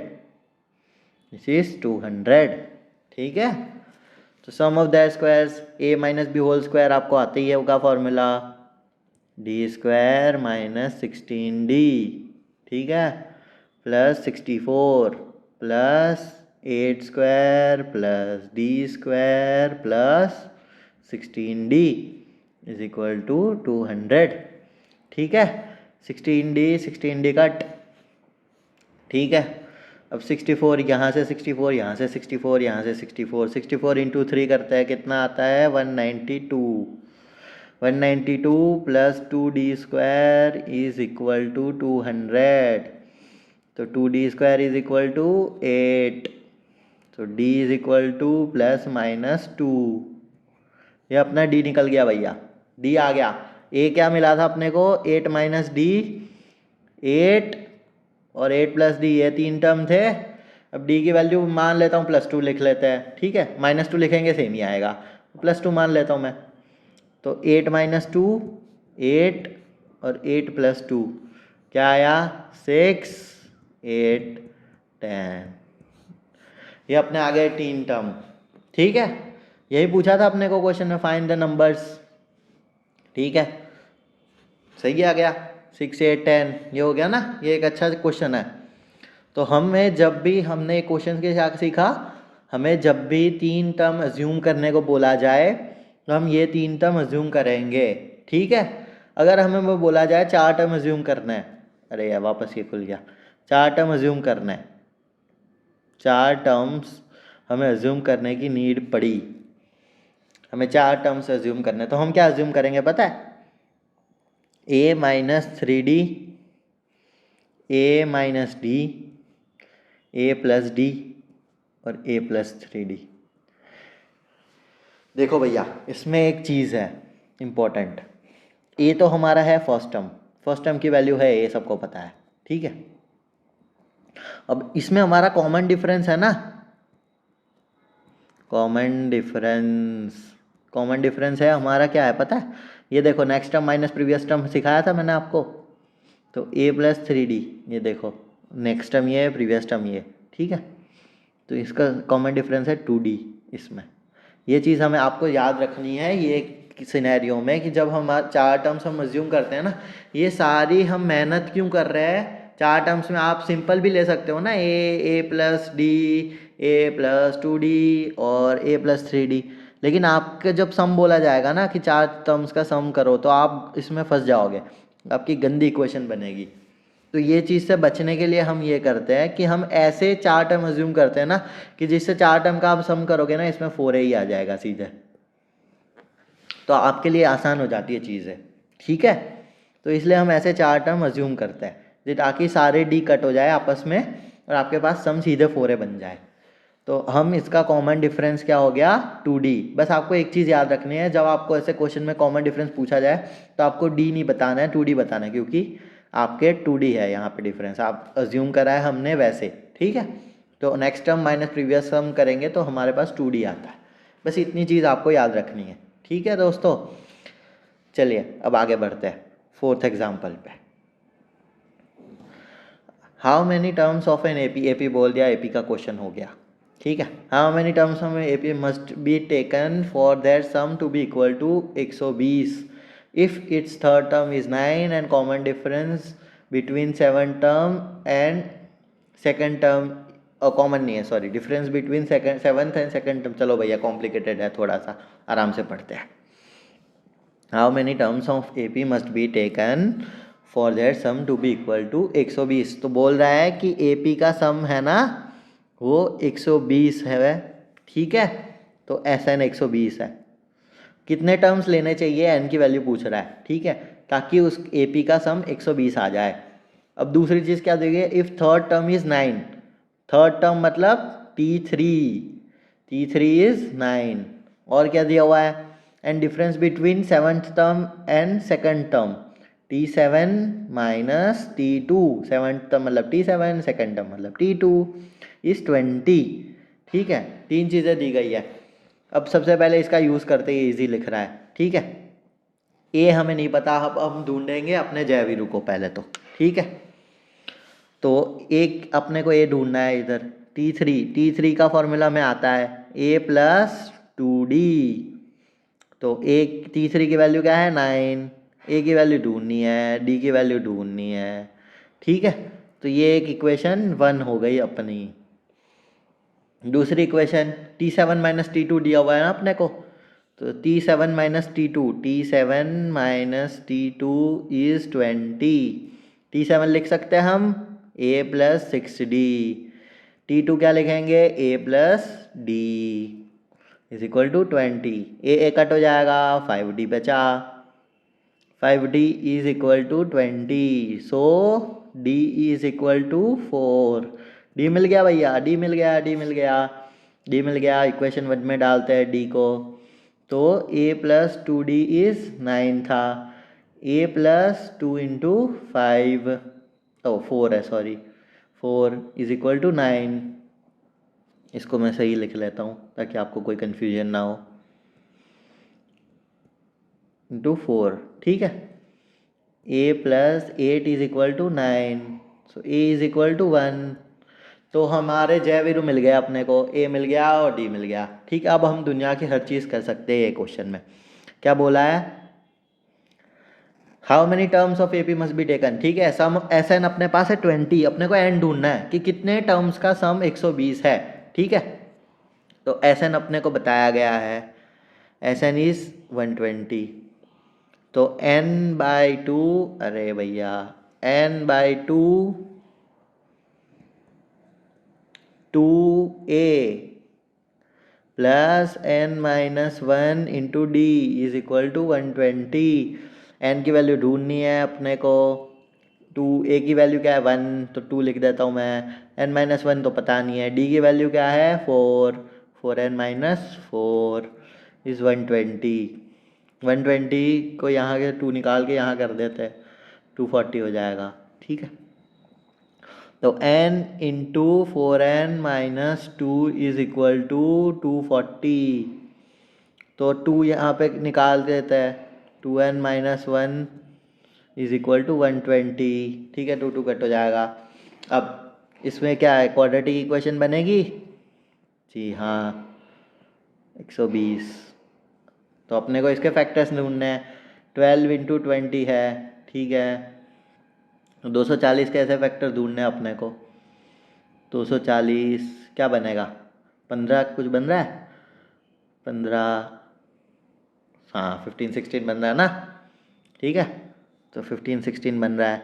This is 200। ठीक है, तो sum of that squares A minus B whole square आपको आते ही है उसका formula, D square minus 16d। ठीक है, plus 64 plus 8 square plus D square plus 16d is equal to 200। ठीक है, 16d कट। ठीक है, अब 64 यहाँ से 64 यहाँ से 64 यहाँ से 64 64 इंटू 3 करता है, कितना आता है? 192। 192 plus 2d square is equal to 200। तो 2d square is equal to 8। तो d is equal two plus minus 2। ये अपना d निकल गया भैया, d आ गया। a क्या मिला था अपने को? 8 माइनस डी, 8 और 8 प्लस डी, ये 3 टर्म थे। अब d की वैल्यू मान लेता हूँ +2 लिख लेते हैं। ठीक है, -2 लिखेंगे सेम ही आएगा, +2 मान लेता हूँ मैं। तो 8 माइनस 2 8 और 8 प्लस 2 क्या आया? 6 8 10। ये अपने आ गए 3 टर्म। ठीक है, यही पूछा था अपने को क्वेश्चन में, फाइंड द नंबर्स। ठीक है, सही आ गया, 6 8 10 ये हो गया ना। ये एक अच्छा क्वेश्चन है। तो हमें जब भी हमने क्वेश्चन के साथ सीखा, हमें जब भी 3 टर्म अज्यूम करने को बोला जाए तो हम ये 3 टर्म अज्यूम करेंगे। ठीक है, अगर हमें वो बोला जाए 4 टर्म अज्यूम करना है, अरे यार वापस ये खुल गया, 4 टर्म अज्यूम करना है, 4 टर्म्स हमें अज्यूम करने की नीड पड़ी, हमें 4 टर्म्स अज्यूम करने, तो हम क्या अज्यूम करेंगे पता है? a minus 3d, a minus D, a plus D और a प्लस 3d। देखो भैया, इसमें एक चीज़ है इम्पोर्टेंट, a तो हमारा है फर्स्ट टर्म की वैल्यू है a, सबको पता है। ठीक है, अब इसमें हमारा कॉमन डिफरेंस है ना, कॉमन डिफरेंस है हमारा, क्या है पता है? ये देखो, next term minus previous term सिखाया था मैंने आपको। तो a प्लस 3d, ये देखो नेक्स्ट टर्म ये है, प्रीवियस टर्म ये। ठीक है, तो इसका कॉमन डिफरेंस है 2d इसमें। ये चीज़ हमें आपको याद रखनी है ये सिनेरियो में, कि जब हम 4 टर्म्स हम अज्यूम करते हैं ना, ये सारी हम मेहनत क्यों कर रहे हैं? 4 टर्म्स में आप सिंपल भी ले सकते हो ना, a plus D, a plus 2d और a प्लस 3d। लेकिन आपके जब सम बोला जाएगा ना कि 4 टर्म्स का सम करो, तो आप इसमें फंस जाओगे, आपकी गंदी इक्वेशन बनेगी। तो ये चीज़ से बचने के लिए हम ये करते हैं कि हम ऐसे 4 टर्म अज्यूम करते हैं ना, कि जिससे 4 टर्म का आप सम करोगे ना, इसमें 4a ही आ जाएगा सीधे, तो आपके लिए आसान हो जाती है चीज़ें। ठीक है, तो इसलिए हम ऐसे 4 टर्म अज्यूम करते हैं ताकि सारे d कट हो जाए आपस में और आपके पास सम सीधे 4a बन जाए। तो हम इसका कॉमन डिफरेंस क्या हो गया? 2d। बस आपको एक चीज़ याद रखनी है, जब आपको ऐसे क्वेश्चन में कॉमन डिफरेंस पूछा जाए तो आपको d नहीं बताना है, 2d बताना है, क्योंकि आपके 2d है यहाँ पे डिफरेंस, आप अज्यूम करा है हमने वैसे। ठीक है, तो next term minus previous term करेंगे तो हमारे पास 2d आता है। बस इतनी चीज़ आपको याद रखनी है। ठीक है दोस्तों, चलिए अब आगे बढ़ते हैं 4th एग्जाम्पल पे। How many terms of N AP बोल दिया, एपी का क्वेश्चन हो गया। ठीक है, how many terms of AP must be taken for that sum to be equal to 120 if its third term is 9 and common difference between 7 term and second term, common नहीं है sorry, difference between seventh and second term. चलो भैया complicated है थोड़ा सा, आराम से पढ़ते हैं। How many terms of AP must be taken for that sum to be equal to 120। तो बोल रहा है कि एपी का सम है ना वो 120 है। ठीक है, तो SN 120 है। कितने टर्म्स लेने चाहिए n की वैल्यू पूछ रहा है। ठीक है, ताकि उस AP का सम 120 आ जाए। अब दूसरी चीज़ क्या देगी? If third term is 9, third term मतलब T3 इज़ 9, और क्या दिया हुआ है? And difference between seventh term and second term T7 minus T2, seventh term मतलब T7, सेकंड टर्म मतलब T2, इज़ 20। ठीक है, 3 चीज़ें दी गई है। अब सबसे पहले इसका यूज़ करते ही ईजी लिख रहा है। ठीक है, ए हमें नहीं पता, अब हम ढूंढेंगे अपने जयवीरू को पहले तो। ठीक है, तो एक अपने को ए ढूंढना है इधर। T3 का फॉर्मूला में आता है A+2D। तो T3 की वैल्यू क्या है 9, ए की वैल्यू ढूंढनी है, डी की वैल्यू ढूंढनी है। ठीक है, तो ये एक इक्वेशन 1 हो गई अपनी। दूसरी इक्वेशन T7 - T2 दिया हुआ है ना अपने को, तो T7 - T2 इज़ 20। T7 लिख सकते हैं हम A+6D। T2 क्या लिखेंगे A+D is equal to 20। A cut हो जाएगा, 5D बचा। 5D is equal to 20, so D is equal to 4। D मिल गया भैया, D मिल गया, D मिल गया, D मिल गया। इक्वेशन 1 में डालते हैं D को, तो A+2D इज 9 था। A+2 इंटू 5 4 है, सॉरी 4 इज इक्वल टू 9। इसको मैं सही लिख लेता हूँ ताकि आपको कोई कन्फ्यूजन ना हो। इंटू 4, ठीक है। A+8 is equal to 9, so A is equal to 1। तो हमारे जयवीरू मिल गया अपने को, A मिल गया और D मिल गया। ठीक है, अब हम दुनिया की हर चीज़ कर सकते हैं। ये क्वेश्चन में क्या बोला है, how many terms of AP must be taken. ठीक है, सम SN अपने पास है 20, अपने को एन ढूंढना है कि कितने टर्म्स का सम 120 है। ठीक है, तो SN अपने को बताया गया है, SN इज 120। तो n/2, अरे भैया n/2 2a plus n-1 into डी इज इक्वल टू 120। n की वैल्यू ढूंढनी है अपने को। 2a की वैल्यू क्या है 1, तो 2 लिख देता हूँ मैं। n-1 तो पता नहीं है। d की वैल्यू क्या है 4, 4n-4 इज 120। 120 को यहाँ के 2 निकाल के यहाँ कर देते हैं, 240 हो जाएगा। ठीक है, तो n into 4n-2 is equal to 240। तो 2 यहाँ पे निकाल देते हैं, 2n-1 इज इक्वल टू 120। ठीक है, 2 कट हो जाएगा। अब इसमें क्या है, क्वाड्रेटिक इक्वेशन बनेगी। जी हाँ, 120। तो अपने को इसके फैक्टर्स ढूंढने हैं। 12 इंटू 20 है, ठीक है। 240 के ऐसे फैक्टर ढूंढने हैं अपने को। 240 क्या बनेगा, 15 कुछ बन रहा है, 15, हाँ 15-16 बन रहा है ना। ठीक है, तो 15-16 बन रहा है।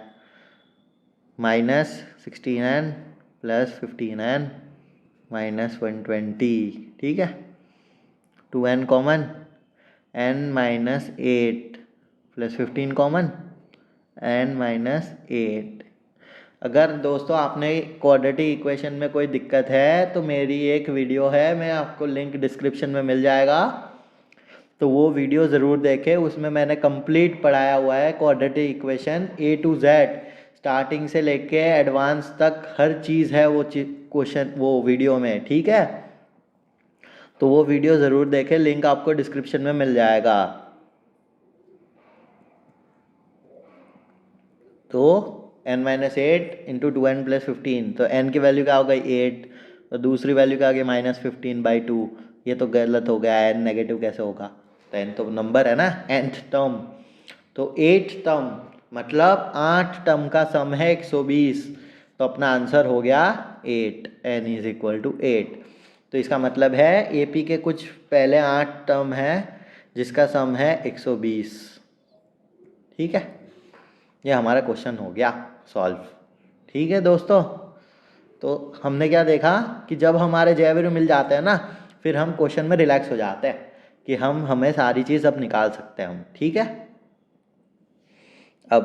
-16n plus 15n -120। ठीक है, 2n common, n-8 plus 15 common, n-8। अगर दोस्तों आपने क्वाड्रेटिक इक्वेशन में कोई दिक्कत है तो मेरी एक वीडियो है, मैं आपको लिंक डिस्क्रिप्शन में मिल जाएगा, तो वो वीडियो ज़रूर देखें। उसमें मैंने कंप्लीट पढ़ाया हुआ है quadratic equation A to Z, starting से लेके एडवांस तक हर चीज़ है वो क्वेश्चन वो वीडियो में। ठीक है, तो वो वीडियो ज़रूर देखें, लिंक आपको डिस्क्रिप्शन में मिल जाएगा। तो n-8 इंटू 2n प्लस 15, तो n की वैल्यू क्या हो गई 8, तो दूसरी वैल्यू क्या आ गई -15/2। ये तो गलत हो गया, n नेगेटिव कैसे होगा, तो n तो नंबर है ना, nth टर्म। तो 8 टर्म मतलब 8 टर्म का सम है 120, तो अपना आंसर हो गया 8, n इज इक्वल टू 8। तो इसका मतलब है AP के कुछ पहले 8 टर्म है जिसका सम है 120। ठीक है, ये हमारा क्वेश्चन हो गया सॉल्व। ठीक है दोस्तों, तो हमने क्या देखा कि जब हमारे जयवीरू मिल जाते हैं ना, फिर हम क्वेश्चन में रिलैक्स हो जाते हैं कि हमें सारी चीज़ अब निकाल सकते हैं हम। ठीक है, अब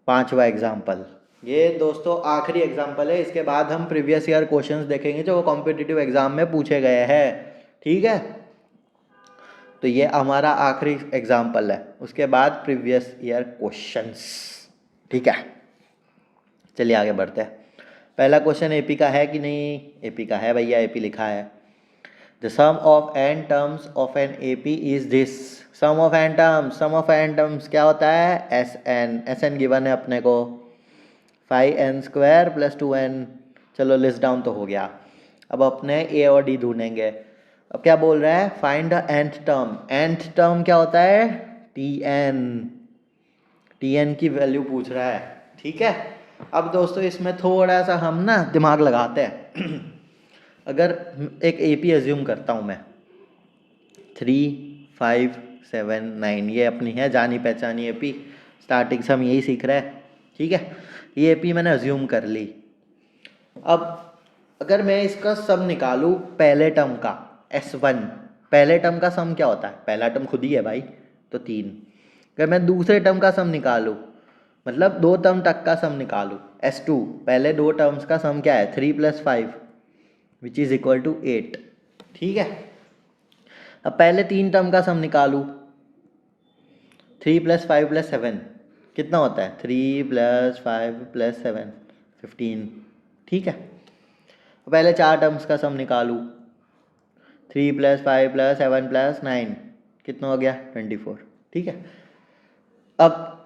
5वां एग्जाम्पल, ये दोस्तों आखिरी एग्जाम्पल है। इसके बाद हम प्रीवियस ईयर क्वेश्चंस देखेंगे जो कॉम्पिटिटिव एग्जाम में पूछे गए हैं। ठीक है, तो ये हमारा आखिरी एग्जाम्पल है, उसके बाद प्रीवियस ईयर क्वेश्चंस। ठीक है, चलिए आगे बढ़ते हैं। पहला क्वेश्चन एपी का है कि नहीं? एपी का है भैया, एपी लिखा है। The sum of N terms of N AP is this. Sum of N terms क्या होता है? एस एन गिवन है अपने को, 5n² + 2n। चलो लिस्ट डाउन तो हो गया। अब अपने ए और डी ढूंढेंगे। अब क्या बोल रहा है? Find the nth term. nth term क्या होता है? tn। tn की वैल्यू पूछ रहा है, ठीक है। अब दोस्तों इसमें थोड़ा सा हम ना दिमाग लगाते हैं। अगर एक एपी एज्यूम करता हूँ मैं, 3, 5, 7, 9, ये अपनी है जानी पहचानी एपी। स्टार्टिंग से हम यही सीख रहे हैं, ठीक है। ये एपी मैंने एज्यूम कर ली। अब अगर मैं इसका सम निकालूं पहले टर्म का, S1, पहले टर्म का सम क्या होता है? पहला टर्म खुद ही है भाई, तो 3। अगर मैं दूसरे टर्म का सम निकालूं, मतलब 2 टर्म तक का सम निकालूं, S2, पहले 2 टर्म्स का सम क्या है? 3 + 5 विच इज़ इक्वल टू 8, ठीक है। अब पहले 3 टर्म का सम निकालूं, 3 + 5 + 7 कितना होता है? 3 + 5 + 7 15, ठीक है। पहले 4 टर्म्स का सम निकालूं, 3 + 5 + 7 + 9 कितना हो गया? 24, ठीक है। अब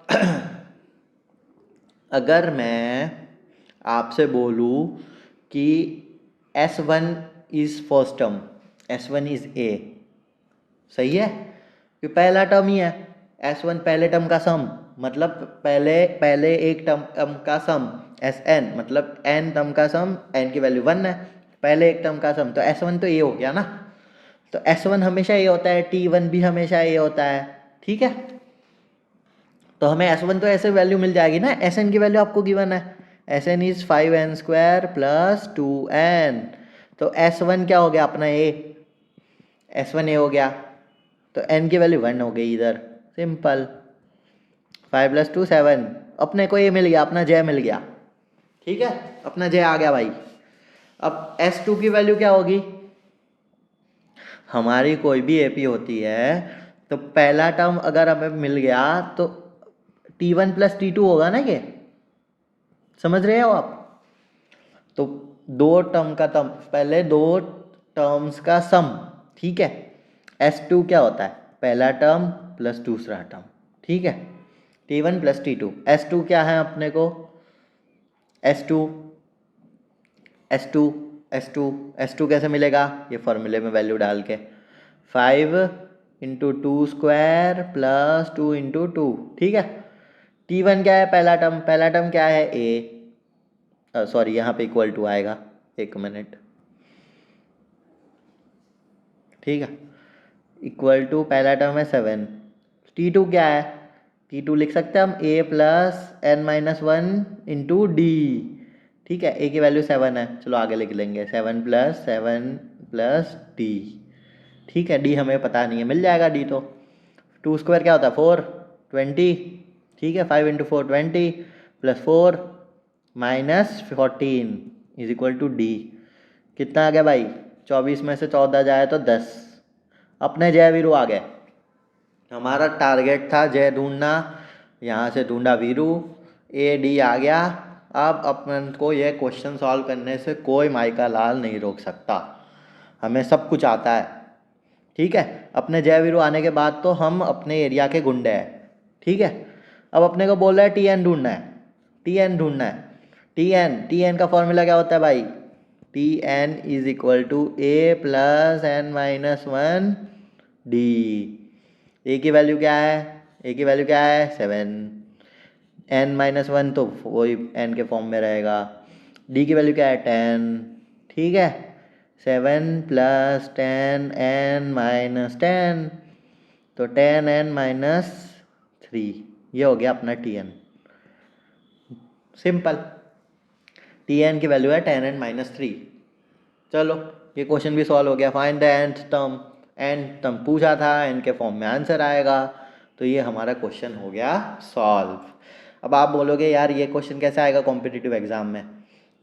अगर मैं आपसे बोलूं कि S1 is first term, S1 is A, सही है कि पहला टर्म ही है। S1 पहले टर्म का सम, मतलब पहले एक टर्म का सम, Sn मतलब n टर्म का सम, n की वैल्यू 1 है, पहले एक टर्म का सम, तो S1 तो A हो गया ना। तो S1 हमेशा A होता है, T1 भी हमेशा A होता है, ठीक है। तो हमें S1 तो ऐसे वैल्यू मिल जाएगी ना, Sn की वैल्यू आपको गिवन है, Sn इज 5n² + 2n। तो S1 क्या हो गया अपना? A, S1 A हो गया, तो n की वैल्यू 1 हो गई इधर, सिंपल। 5 + 2 7, अपने को ये मिल गया, अपना जय मिल गया, ठीक है, अपना जय आ गया भाई। अब S2 की वैल्यू क्या होगी? हमारी कोई भी एपी होती है तो पहला टर्म अगर हमें मिल गया तो T1 + T2 होगा ना, ये समझ रहे हो आप? तो 2 टर्म का टर्म, पहले 2 टर्म्स का सम, ठीक है। S2 क्या होता है? पहला टर्म प्लस दूसरा टर्म, ठीक है। T1 + T2, S2 क्या है अपने को? S2 S2 S2 S2 कैसे मिलेगा? ये फॉर्मूले में वैल्यू डाल के, 5 × 2² + 2 × 2, ठीक है। T1 क्या है? पहला टर्म क्या है? A, सॉरी यहाँ पे इक्वल टू आएगा, 1 मिनट, ठीक है। इक्वल टू पहला टर्म है 7। T2 क्या है? T2 लिख सकते हैं हम A + n - 1 × D, ठीक है। A की वैल्यू 7 है, चलो आगे लिख लेंगे, 7 + 7 + D, ठीक है। D हमें पता नहीं है, मिल जाएगा D तो। 2² क्या होता है? 4, 20, ठीक है। 5 × 4 20 + 4 - 14 इज इक्वल टू D। कितना आ गया भाई? 24 में से 14 जाए तो 10। अपने जय वीरू आ गए। हमारा टारगेट था जय ढूंढना, यहाँ से ढूंढा वीरू, AD आ गया। अब अपन को ये क्वेश्चन सॉल्व करने से कोई माइका लाल नहीं रोक सकता, हमें सब कुछ आता है, ठीक है। अपने जय वीरू आने के बाद तो हम अपने एरिया के गुंडे हैं, ठीक है। अब अपने को बोल रहा है TN ढूंढना है, TN ढूंढना है। TN का फॉर्मूला क्या होता है भाई? TN is equal to A + n - 1 D। A की वैल्यू क्या है? A की वैल्यू क्या है? 7। n - 1 तो वही n के फॉर्म में रहेगा। D की वैल्यू क्या है? 10, ठीक है। 7 + 10 n - 10, तो 10n - 3, ये हो गया अपना TN, सिंपल। TN की वैल्यू है 10n - 3। चलो ये क्वेश्चन भी सॉल्व हो गया। Find the nth term, nth term पूछा था, n के फॉर्म में आंसर आएगा, तो ये हमारा क्वेश्चन हो गया सॉल्व। अब आप बोलोगे यार ये क्वेश्चन कैसे आएगा कॉम्पिटिटिव एग्जाम में?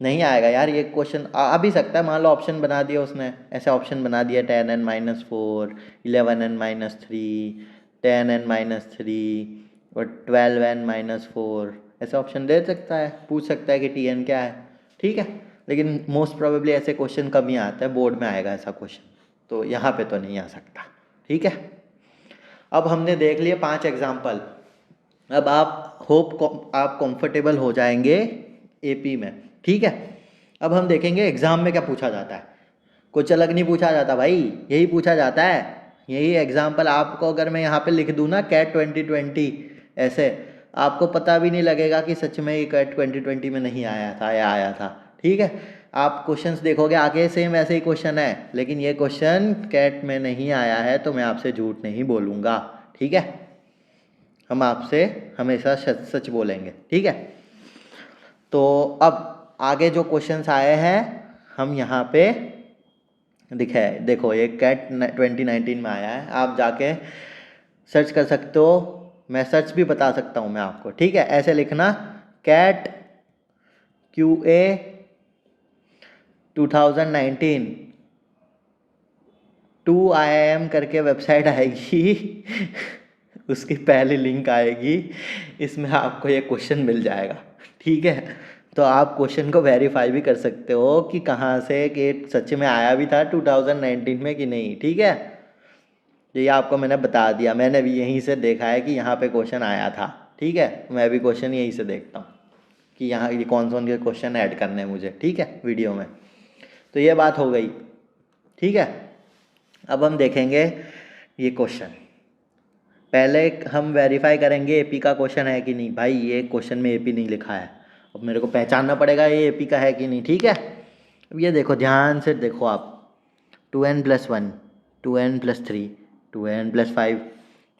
नहीं आएगा यार, ये क्वेश्चन आ भी सकता है, मान लो ऑप्शन बना दिया उसने, ऐसे ऑप्शन बना दिया 10n - 4, 11n - 3, 10n - 3 और 12n - 4, ऐसे ऑप्शन दे सकता है, पूछ सकता है कि TN क्या है, ठीक है। लेकिन मोस्ट प्रोबेबली ऐसे क्वेश्चन कम ही आता है, बोर्ड में आएगा ऐसा क्वेश्चन, तो यहाँ पे तो नहीं आ सकता। ठीक है, अब हमने देख लिए 5 एग्जाम्पल। अब आप कंफर्टेबल हो जाएंगे एपी में। ठीक है, अब हम देखेंगे एग्ज़ाम में क्या पूछा जाता है। कुछ अलग नहीं पूछा जाता भाई, यही पूछा जाता है। यही एग्जाम्पल आपको अगर मैं यहाँ पे लिख दूँ ना, कैट 2020 ऐसे, आपको पता भी नहीं लगेगा कि सच में ये कैट 2020 में नहीं आया था या आया था। ठीक है, आप क्वेश्चंस देखोगे आगे सेम ऐसे ही क्वेश्चन है, लेकिन ये क्वेश्चन कैट में नहीं आया है तो मैं आपसे झूठ नहीं बोलूँगा। ठीक है, हम आपसे हमेशा सच सच बोलेंगे। ठीक है, तो अब आगे जो क्वेश्चंस आए हैं हम यहाँ पे देखो ये कैट 2019 में आया है, आप जाके सर्च कर सकते हो, मैं सर्च भी बता सकता हूँ मैं आपको। ठीक है, ऐसे लिखना कैट QA 2019 2IIM करके वेबसाइट आएगी उसकी पहली लिंक आएगी, इसमें आपको ये क्वेश्चन मिल जाएगा। ठीक है, तो आप क्वेश्चन को वेरीफाई भी कर सकते हो कि कहाँ से कि सच में आया भी था 2019 में कि नहीं। ठीक है, ये आपको मैंने बता दिया, मैंने भी यहीं से देखा है कि यहाँ पे क्वेश्चन आया था। ठीक है, मैं भी क्वेश्चन यहीं से देखता हूँ कि यहाँ ये कौन से क्वेश्चन ऐड करने हैं मुझे। ठीक है, वीडियो में। तो ये बात हो गई। ठीक है, अब हम देखेंगे ये क्वेश्चन। पहले हम वेरीफाई करेंगे एपी का क्वेश्चन है कि नहीं। भाई ये क्वेश्चन में एपी नहीं लिखा है, अब मेरे को पहचानना पड़ेगा ये एपी का है कि नहीं। ठीक है, अब ये देखो, ध्यान से देखो आप, 2n+1 2n+3 2n+5,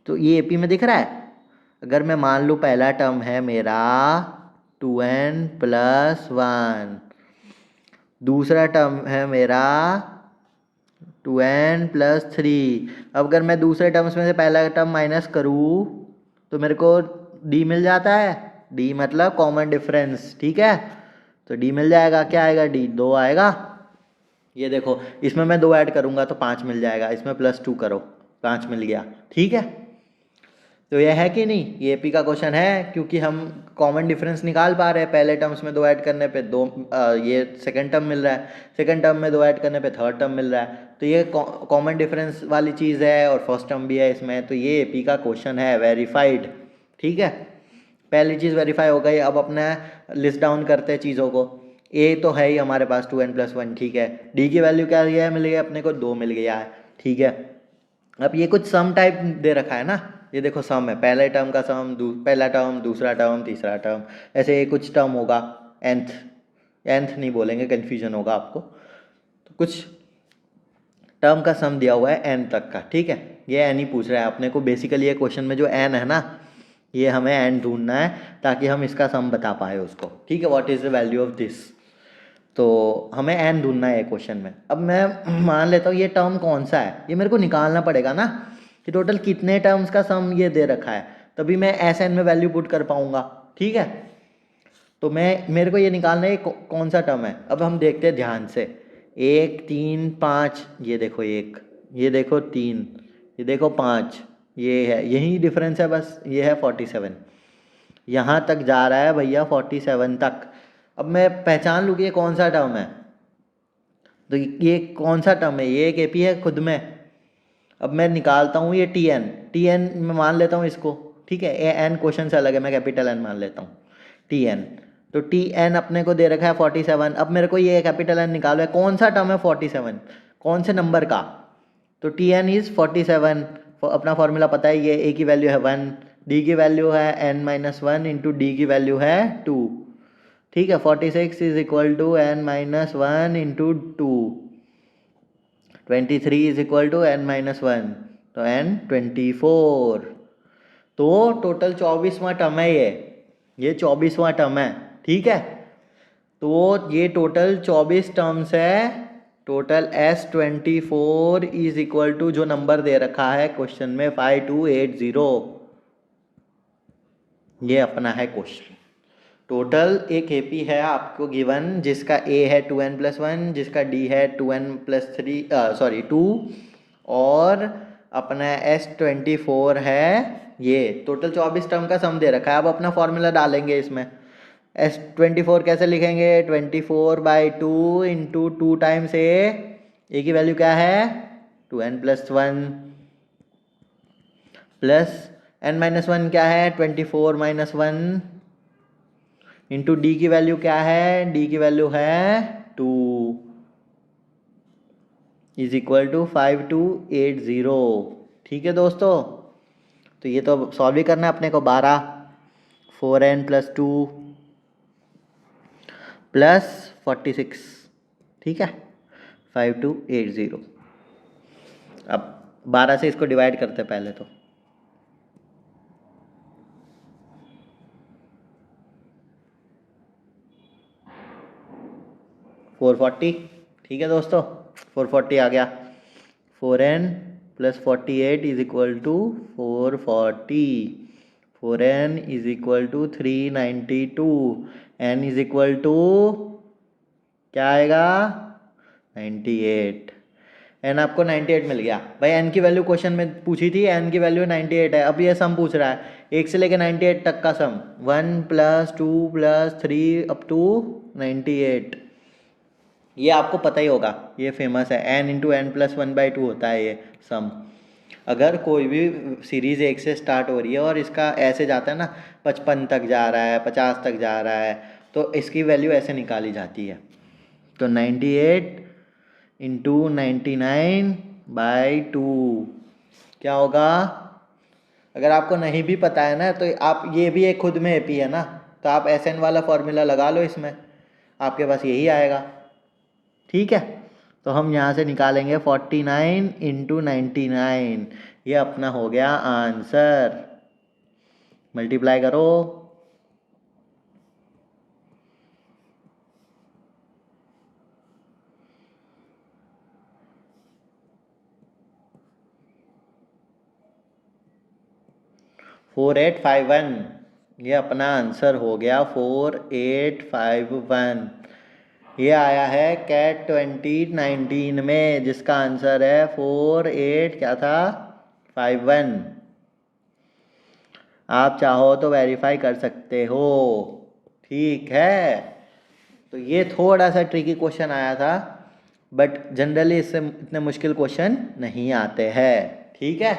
तो ये एपी में दिख रहा है। अगर मैं मान लूँ पहला टर्म है मेरा 2n+1, दूसरा टर्म है मेरा 2n+3। अब अगर मैं दूसरे टर्म्स में से पहला टर्म माइनस करूँ तो मेरे को d मिल जाता है। d मतलब कॉमन डिफरेंस। ठीक है, तो d मिल जाएगा। क्या आएगा d? 2 आएगा। ये देखो, इसमें मैं 2 ऐड करूँगा तो 5 मिल जाएगा, इसमें +2 करो, 5 मिल गया। ठीक है, तो ये है कि नहीं, ये एपी का क्वेश्चन है, क्योंकि हम कॉमन डिफरेंस निकाल पा रहे हैं। पहले टर्म्स में 2 ऐड करने पे ये सेकंड टर्म मिल रहा है, सेकंड टर्म में 2 ऐड करने पे थर्ड टर्म मिल रहा है। तो ये कॉमन डिफरेंस वाली चीज़ है और फर्स्ट टर्म भी है इसमें, तो ये एपी का क्वेश्चन है, वेरीफाइड। ठीक है, पहली चीज़ वेरीफाई हो गई। अब अपना लिस्ट डाउन करते हैं चीज़ों को। ए तो है ही हमारे पास 2n+1। ठीक है, डी की वैल्यू क्या है, मिल गया अपने को, 2 मिल गया है। ठीक है, अब ये कुछ सम टाइप दे रखा है ना, ये देखो सम है, पहले टर्म का सम, पहला टर्म, दूसरा टर्म, तीसरा टर्म, ऐसे ये कुछ टर्म होगा। nth नहीं बोलेंगे, कन्फ्यूजन होगा आपको। तो कुछ टर्म का सम दिया हुआ है n तक का। ठीक है, ये n ही पूछ रहा है अपने को। बेसिकली ये क्वेश्चन में जो n है ना, ये हमें n ढूंढना है ताकि हम इसका सम बता पाए उसको। ठीक है, what is the value of this, तो हमें n ढूंढना है क्वेश्चन में। अब मैं मान लेता हूँ ये टर्म कौन सा है, ये मेरे को निकालना पड़ेगा ना कि टोटल कितने टर्म्स का सम ये दे रखा है, तभी मैं Sn में वैल्यू पुट कर पाऊँगा। ठीक है, तो मेरे को ये निकालना है कौन सा टर्म है। अब हम देखते हैं ध्यान से, 1 3 5, ये देखो 1, ये देखो 3, ये देखो 5, ये है, यही डिफरेंस है बस, ये है 47, यहाँ तक जा रहा है भैया 47 तक। अब मैं पहचान लूँ कि ये कौन सा टर्म है, तो ये कौन सा टर्म है, ये एक एपी है खुद में। अब मैं निकालता हूँ ये टी एन मैं मान लेता हूँ इसको। ठीक है, ए एन क्वेश्चन से अलग है, मैं कैपिटल एन मान लेता हूँ टी एन। तो टी एन अपने को दे रखा है 47। अब मेरे को ये कैपिटल एन निकालो है, कौन सा टर्म है 47, कौन से नंबर का, तो टी एन इज़ 47। अपना फॉर्मूला पता है, ये ए की वैल्यू है 1, डी की वैल्यू है n-1 इंटू डी की वैल्यू है 2। ठीक है, 46 is equal to n-1 into 2, 23 is equal to n-1, तो n24। तो टोटल 24वां टर्म है ये 24वां टर्म है। ठीक है, तो ये टोटल 24 टर्म्स है। Total S24 is equal to जो नंबर दे रखा है क्वेश्चन में 5280, ये अपना है क्वेश्चन। टोटल एक एपी है आपको गिवन, जिसका ए है 2n+1, जिसका डी है 2 और अपना S24 है। ये टोटल 24 टर्म का सम दे रखा है। अब अपना फॉर्मूला डालेंगे इसमें, 24 कैसे लिखेंगे? 24/2 इंटू 2 टाइम्स ए की वैल्यू क्या है? 2n+1 प्लस n-1 क्या है? 24-1 इंटू डी की वैल्यू क्या है? डी की वैल्यू है 2 इज इक्वल टू 5280। ठीक है दोस्तों, तो ये तो सॉल्व ही करना है अपने को। 12 4n+2 प्लस 46, ठीक है, 5280। अब 12 से इसको डिवाइड करते हैं पहले तो। 440, ठीक है दोस्तों, 440 आ गया। 4n+48 is equal to 440। 4n is equal to 392। n is equal to क्या आएगा? 98। n आपको 98 मिल गया भाई। n की वैल्यू क्वेश्चन में पूछी थी, n की वैल्यू 98 है। अब ये सम पूछ रहा है 1 से लेकर 98 तक का सम, 1 + 2 + 3 अप टू 98। ये आपको पता ही होगा, ये फेमस है, n इंटू n+1/2 होता है ये सम। अगर कोई भी सीरीज़ 1 से स्टार्ट हो रही है और इसका ऐसे जाता है ना, 55 तक जा रहा है, 50 तक जा रहा है, तो इसकी वैल्यू ऐसे निकाली जाती है। तो 98 इंटू 99/2 क्या होगा? अगर आपको नहीं भी पता है ना, तो आप ये भी एक खुद में एपी है ना, तो आप SN वाला फॉर्मूला लगा लो इसमें, आपके पास यही आएगा। ठीक है, तो हम यहाँ से निकालेंगे 49 इंटू 99, ये अपना हो गया आंसर। मल्टीप्लाई करो, फोर 4851, ये अपना आंसर हो गया 4851। ये आया है कैट 2019 में, जिसका आंसर है 48 क्या था 51। आप चाहो तो वेरीफाई कर सकते हो, ठीक है। तो ये थोड़ा सा ट्रिकी क्वेश्चन आया था, बट जनरली इससे इतने मुश्किल क्वेश्चन नहीं आते हैं, ठीक है।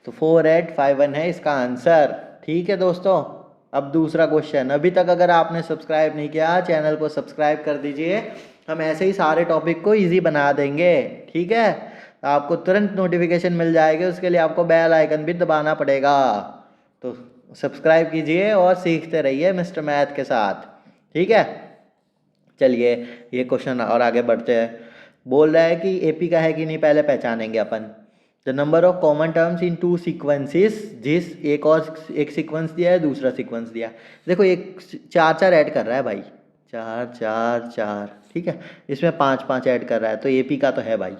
तो 4851 है इसका आंसर, ठीक है दोस्तों। अब दूसरा क्वेश्चन, अभी तक अगर आपने सब्सक्राइब नहीं किया चैनल को सब्सक्राइब कर दीजिए, हम ऐसे ही सारे टॉपिक को इजी बना देंगे, ठीक है। आपको तुरंत नोटिफिकेशन मिल जाएगी, उसके लिए आपको बेल आइकन भी दबाना पड़ेगा। तो सब्सक्राइब कीजिए और सीखते रहिए मिस्टर मैथ के साथ, ठीक है। चलिए ये क्वेश्चन और आगे बढ़ते हैं। बोल रहा है कि एपी का है कि नहीं पहले पहचानेंगे अपन। The number of common terms in 2 sequences, जिस एक सीक्वेंस दिया है, दूसरा सीक्वेंस दिया है। देखो एक 4 ऐड कर रहा है भाई, 4, ठीक है। इसमें 5 ऐड कर रहा है, तो एपी का तो है भाई,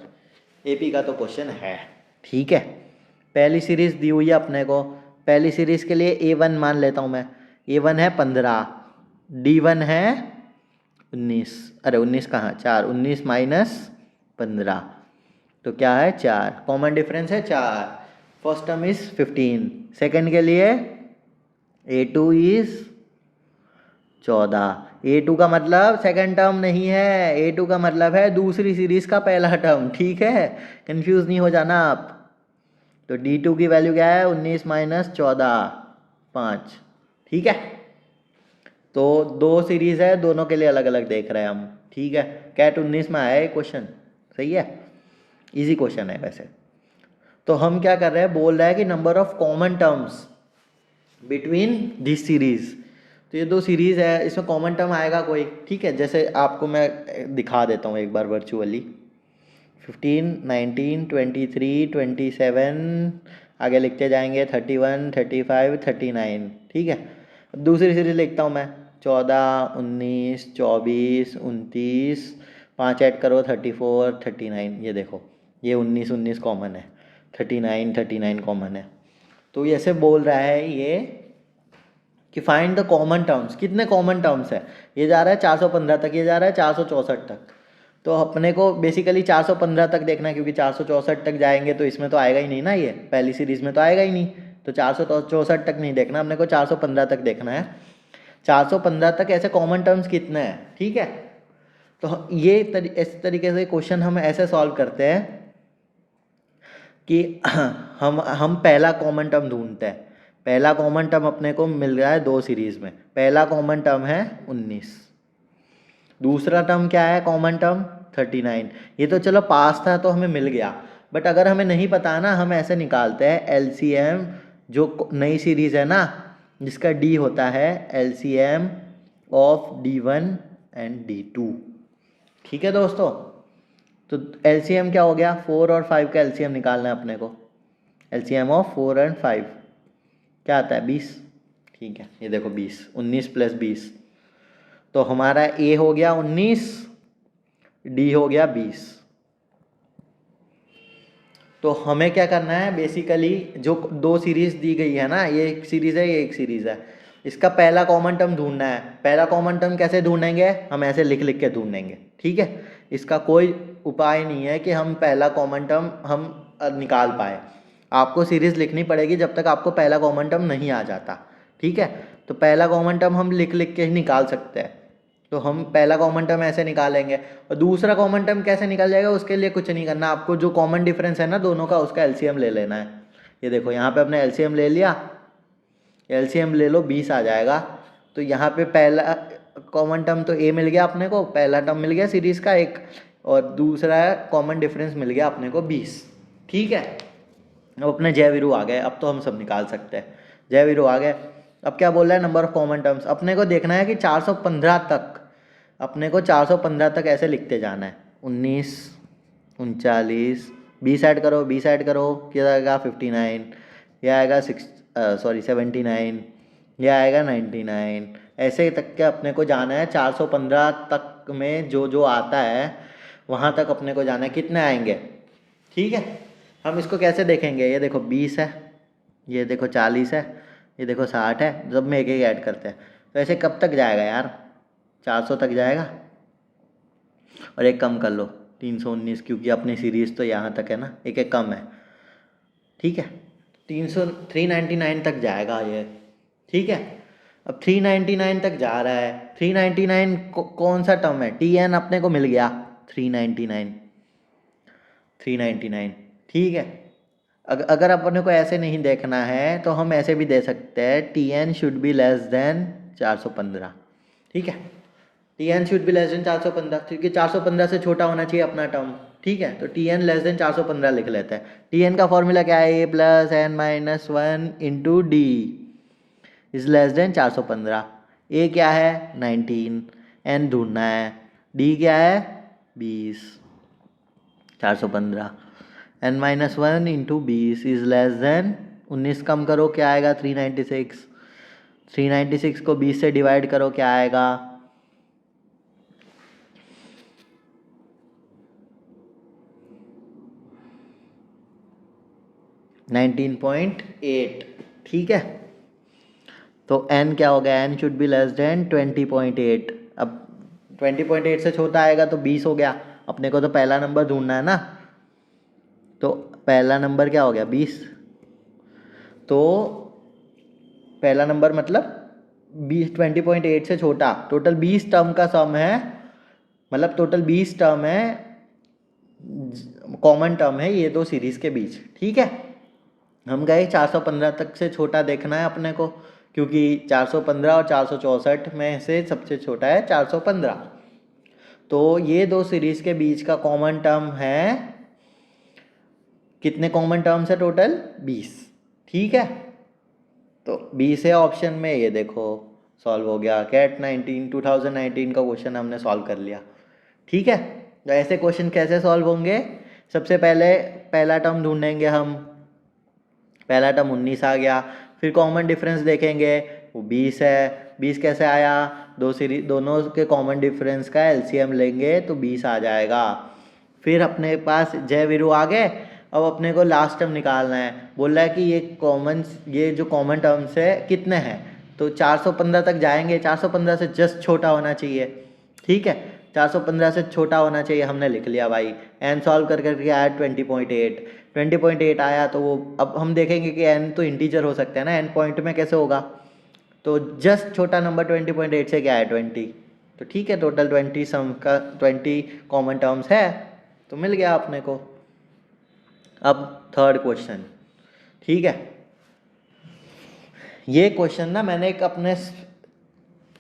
एपी का तो क्वेश्चन है, ठीक है। पहली सीरीज़ दी हुई है अपने को, पहली सीरीज़ के लिए A1 मान लेता हूँ मैं। A1 है 15, D1 है 19, अरे 19 कहाँ, 4, 19 माइनस 15 तो क्या है 4, कॉमन डिफरेंस है 4। फर्स्ट टर्म इज 15, सेकंड के लिए A2 इज 14। A2 का मतलब सेकंड टर्म नहीं है, A2 का मतलब है दूसरी सीरीज का पहला टर्म, ठीक है, कंफ्यूज नहीं हो जाना आप। तो D2 की वैल्यू क्या है 19 माइनस 14, 5, ठीक है। तो 2 सीरीज है, दोनों के लिए अलग अलग देख रहे हैं हम, ठीक है। कैट 19 में आया है क्वेश्चन, सही है, इजी क्वेश्चन है वैसे। तो हम क्या कर रहे हैं, बोल रहा है कि number of common terms between this series. तो ये 2 सीरीज है, इसमें कॉमन टर्म आएगा कोई, ठीक है। जैसे आपको मैं दिखा देता हूँ एक बार वर्चुअली। 15, 19, 23, 27, आगे लिखते जाएंगे 31, 35, 39, ठीक है। अब दूसरी सीरीज लिखता हूँ मैं, 14, 19, 24, 29, 5 ऐड करो 34, 39, ये देखो ये 19 कॉमन है, 39 कॉमन है। तो ये ऐसे बोल रहा है ये कि फाइंड द कॉमन टर्म्स, कितने कॉमन टर्म्स है। ये जा रहा है 415 तक, ये जा रहा है 464 तक। तो अपने को बेसिकली 415 तक देखना है, क्योंकि 464 तक जाएंगे तो इसमें तो आएगा ही नहीं ना, ये पहली सीरीज़ में तो आएगा ही नहीं। तो 464 तक नहीं देखना, अपने को 415 तक देखना है। 415 तक ऐसे कॉमन टर्म्स कितने हैं, ठीक है। तो ये इस तरीके से क्वेश्चन हम ऐसे सॉल्व करते हैं कि हम पहला कॉमन टर्म ढूंढते हैं। पहला कॉमन टर्म अपने को मिल रहा है दो सीरीज में। पहला कॉमन टर्म है 19, दूसरा टर्म क्या है कॉमन टर्म 39। ये तो चलो पास था तो हमें मिल गया, बट अगर हमें नहीं पता ना, हम ऐसे निकालते हैं एलसीएम, जो नई सीरीज है ना जिसका डी होता है, LCM of D1 and D2, ठीक है दोस्तों। तो एलसीएम क्या हो गया, 4 और 5 का एलसीएम निकालना है अपने को। एलसीएम ऑफ 4 एंड 5 क्या आता है 20, ठीक है। ये देखो 20, 19 प्लस 20, तो हमारा ए हो गया 19, डी हो गया 20। तो हमें क्या करना है बेसिकली, जो दो सीरीज दी गई है ना, ये एक सीरीज है ये एक सीरीज है, इसका पहला कॉमन टर्म ढूंढना है। पहला कॉमन टर्म कैसे ढूंढेंगे, हम ऐसे लिख लिख के ढूंढेंगे, ठीक है। इसका कोई उपाय नहीं है कि हम पहला कॉमन टर्म हम निकाल पाए। आपको सीरीज लिखनी पड़ेगी जब तक आपको पहला कॉमन टर्म नहीं आ जाता, ठीक है। तो पहला कॉमन टर्म हम लिख लिख के ही निकाल सकते हैं। तो हम पहला कॉमन टर्म ऐसे निकालेंगे, और दूसरा कॉमन टर्म कैसे निकल जाएगा, उसके लिए कुछ नहीं करना आपको। जो कॉमन डिफरेंस है ना दोनों का, उसका एलसीएम ले लेना है। ये देखो यहाँ पे अपने एलसीएम ले लिया, एलसीएम ले लो 20 आ जाएगा। तो यहाँ पे पहला कॉमन टर्म तो ए मिल गया अपने को, पहला टर्म मिल गया सीरीज का एक, और दूसरा कॉमन डिफरेंस मिल गया अपने को 20, ठीक है। अब अपने जयवीरू आ गए, अब तो हम सब निकाल सकते हैं। जयवीरू आ गए। अब क्या बोल रहा है, नंबर ऑफ कॉमन टर्म्स अपने को देखना है कि 415 तक, अपने को 415 तक ऐसे लिखते जाना है। 19, 39, 20 ऐड करो, 20 ऐड करो, क्या आएगा 59, यह आएगा 79, यह आएगा 99, ऐसे तक के अपने को जाना है। 415 तक में जो जो आता है वहाँ तक अपने को जाना है, कितने आएंगे, ठीक है। हम इसको कैसे देखेंगे, ये देखो 20 है, ये देखो 40 है, ये देखो 60 है, जब में एक एक ऐड करते हैं। तो ऐसे कब तक जाएगा यार, 400 तक जाएगा, और एक कम कर लो 319, क्योंकि अपनी सीरीज़ तो यहाँ तक है ना, एक एक कम है, ठीक है। 399 तक जाएगा ये, ठीक है। अब 399 तक जा रहा है। 399 कौन सा टर्म है, TN अपने को मिल गया 399, 399, ठीक है। अगर अपने को ऐसे नहीं देखना है तो हम ऐसे भी दे सकते हैं, TN should be less than 415, ठीक है। TN should be less than 415, क्योंकि 415 से छोटा होना चाहिए अपना टर्म, ठीक है। तो TN लेस देन 415 लिख लेते हैं। TN का फॉर्मूला क्या है, A plus N minus 1 into डी इज लेस देन 415। A क्या है 19, N ढूंढना है, D क्या है 20, 415, N minus 1 into 20 is less than 19, कम करो क्या आएगा 396, 396 को 20 से डिवाइड करो क्या आएगा 19.8, ठीक है। तो n क्या हो गया, n should be less than 20.8। अब 20.8 से छोटा आएगा तो 20 हो गया। अपने को तो पहला नंबर ढूंढना है ना, तो पहला नंबर क्या हो गया 20। तो पहला नंबर मतलब 20.8 से छोटा, टोटल 20 टर्म का सम है, मतलब टोटल 20 टर्म है, कॉमन टर्म है ये दो सीरीज के बीच, ठीक है। हम गए 415 तक से छोटा देखना है अपने को, क्योंकि 415 और 464 में से सबसे छोटा है 415। तो ये दो सीरीज के बीच का कॉमन टर्म है, कितने कॉमन टर्म्स है टोटल 20, ठीक है। तो 20 है ऑप्शन में, ये देखो सॉल्व हो गया। कैट 2019 का क्वेश्चन हमने सॉल्व कर लिया, ठीक है। तो ऐसे क्वेश्चन कैसे सॉल्व होंगे, सबसे पहले पहला टर्म ढूंढेंगे हम, पहला टर्म 19 आ गया, फिर कॉमन डिफरेंस देखेंगे वो 20 है, 20 कैसे आया, दोनों के कॉमन डिफरेंस का एलसीएम लेंगे तो 20 आ जाएगा। फिर अपने पास जयवीरू आ गए। अब अपने को लास्ट टर्म निकालना है, बोल रहा है कि ये जो कॉमन टर्म्स है कितने हैं, तो 415 तक जाएंगे, 415 से जस्ट छोटा होना चाहिए, ठीक है। 415 से छोटा होना चाहिए, हमने लिख लिया भाई। एन सॉल्व कर करके आया 20.8 आया, तो वो अब हम देखेंगे कि एन तो इंटीजर हो सकता है ना, एन पॉइंट में कैसे होगा, तो जस्ट छोटा नंबर 20.8 से क्या है 20, तो ठीक है टोटल 20 सम का 20 कॉमन टर्म्स है, तो मिल गया अपने को। अब थर्ड क्वेश्चन, ठीक है, ये क्वेश्चन ना मैंने एक अपने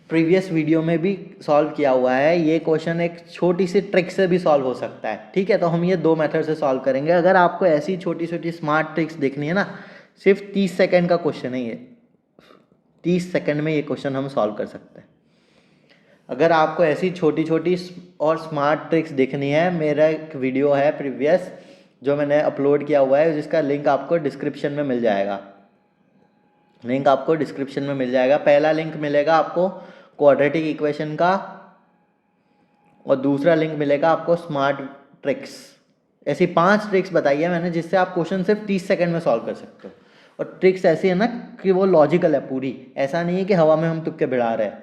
प्रीवियस वीडियो में भी सॉल्व किया हुआ है। ये क्वेश्चन एक छोटी सी ट्रिक से भी सॉल्व हो सकता है, ठीक है। तो हम ये 2 मेथड से सॉल्व करेंगे। अगर आपको ऐसी छोटी छोटी स्मार्ट ट्रिक्स देखनी है ना, सिर्फ 30 सेकंड का क्वेश्चन है ये, 30 सेकंड में ये क्वेश्चन हम सॉल्व कर सकते हैं। अगर आपको ऐसी छोटी छोटी और स्मार्ट ट्रिक्स देखनी है, मेरा एक वीडियो है प्रीवियस जो मैंने अपलोड किया हुआ है, जिसका लिंक आपको डिस्क्रिप्शन में मिल जाएगा। लिंक आपको डिस्क्रिप्शन में मिल जाएगा। पहला लिंक मिलेगा आपको क्वाड्रेटिक इक्वेशन का, और दूसरा लिंक मिलेगा आपको स्मार्ट ट्रिक्स। ऐसी 5 ट्रिक्स बताई है मैंने जिससे आप क्वेश्चन सिर्फ 30 सेकंड में सॉल्व कर सकते हो। और ट्रिक्स ऐसी है ना कि वो लॉजिकल है पूरी, ऐसा नहीं है कि हवा में हम तुक्के भिड़ा रहे हैं।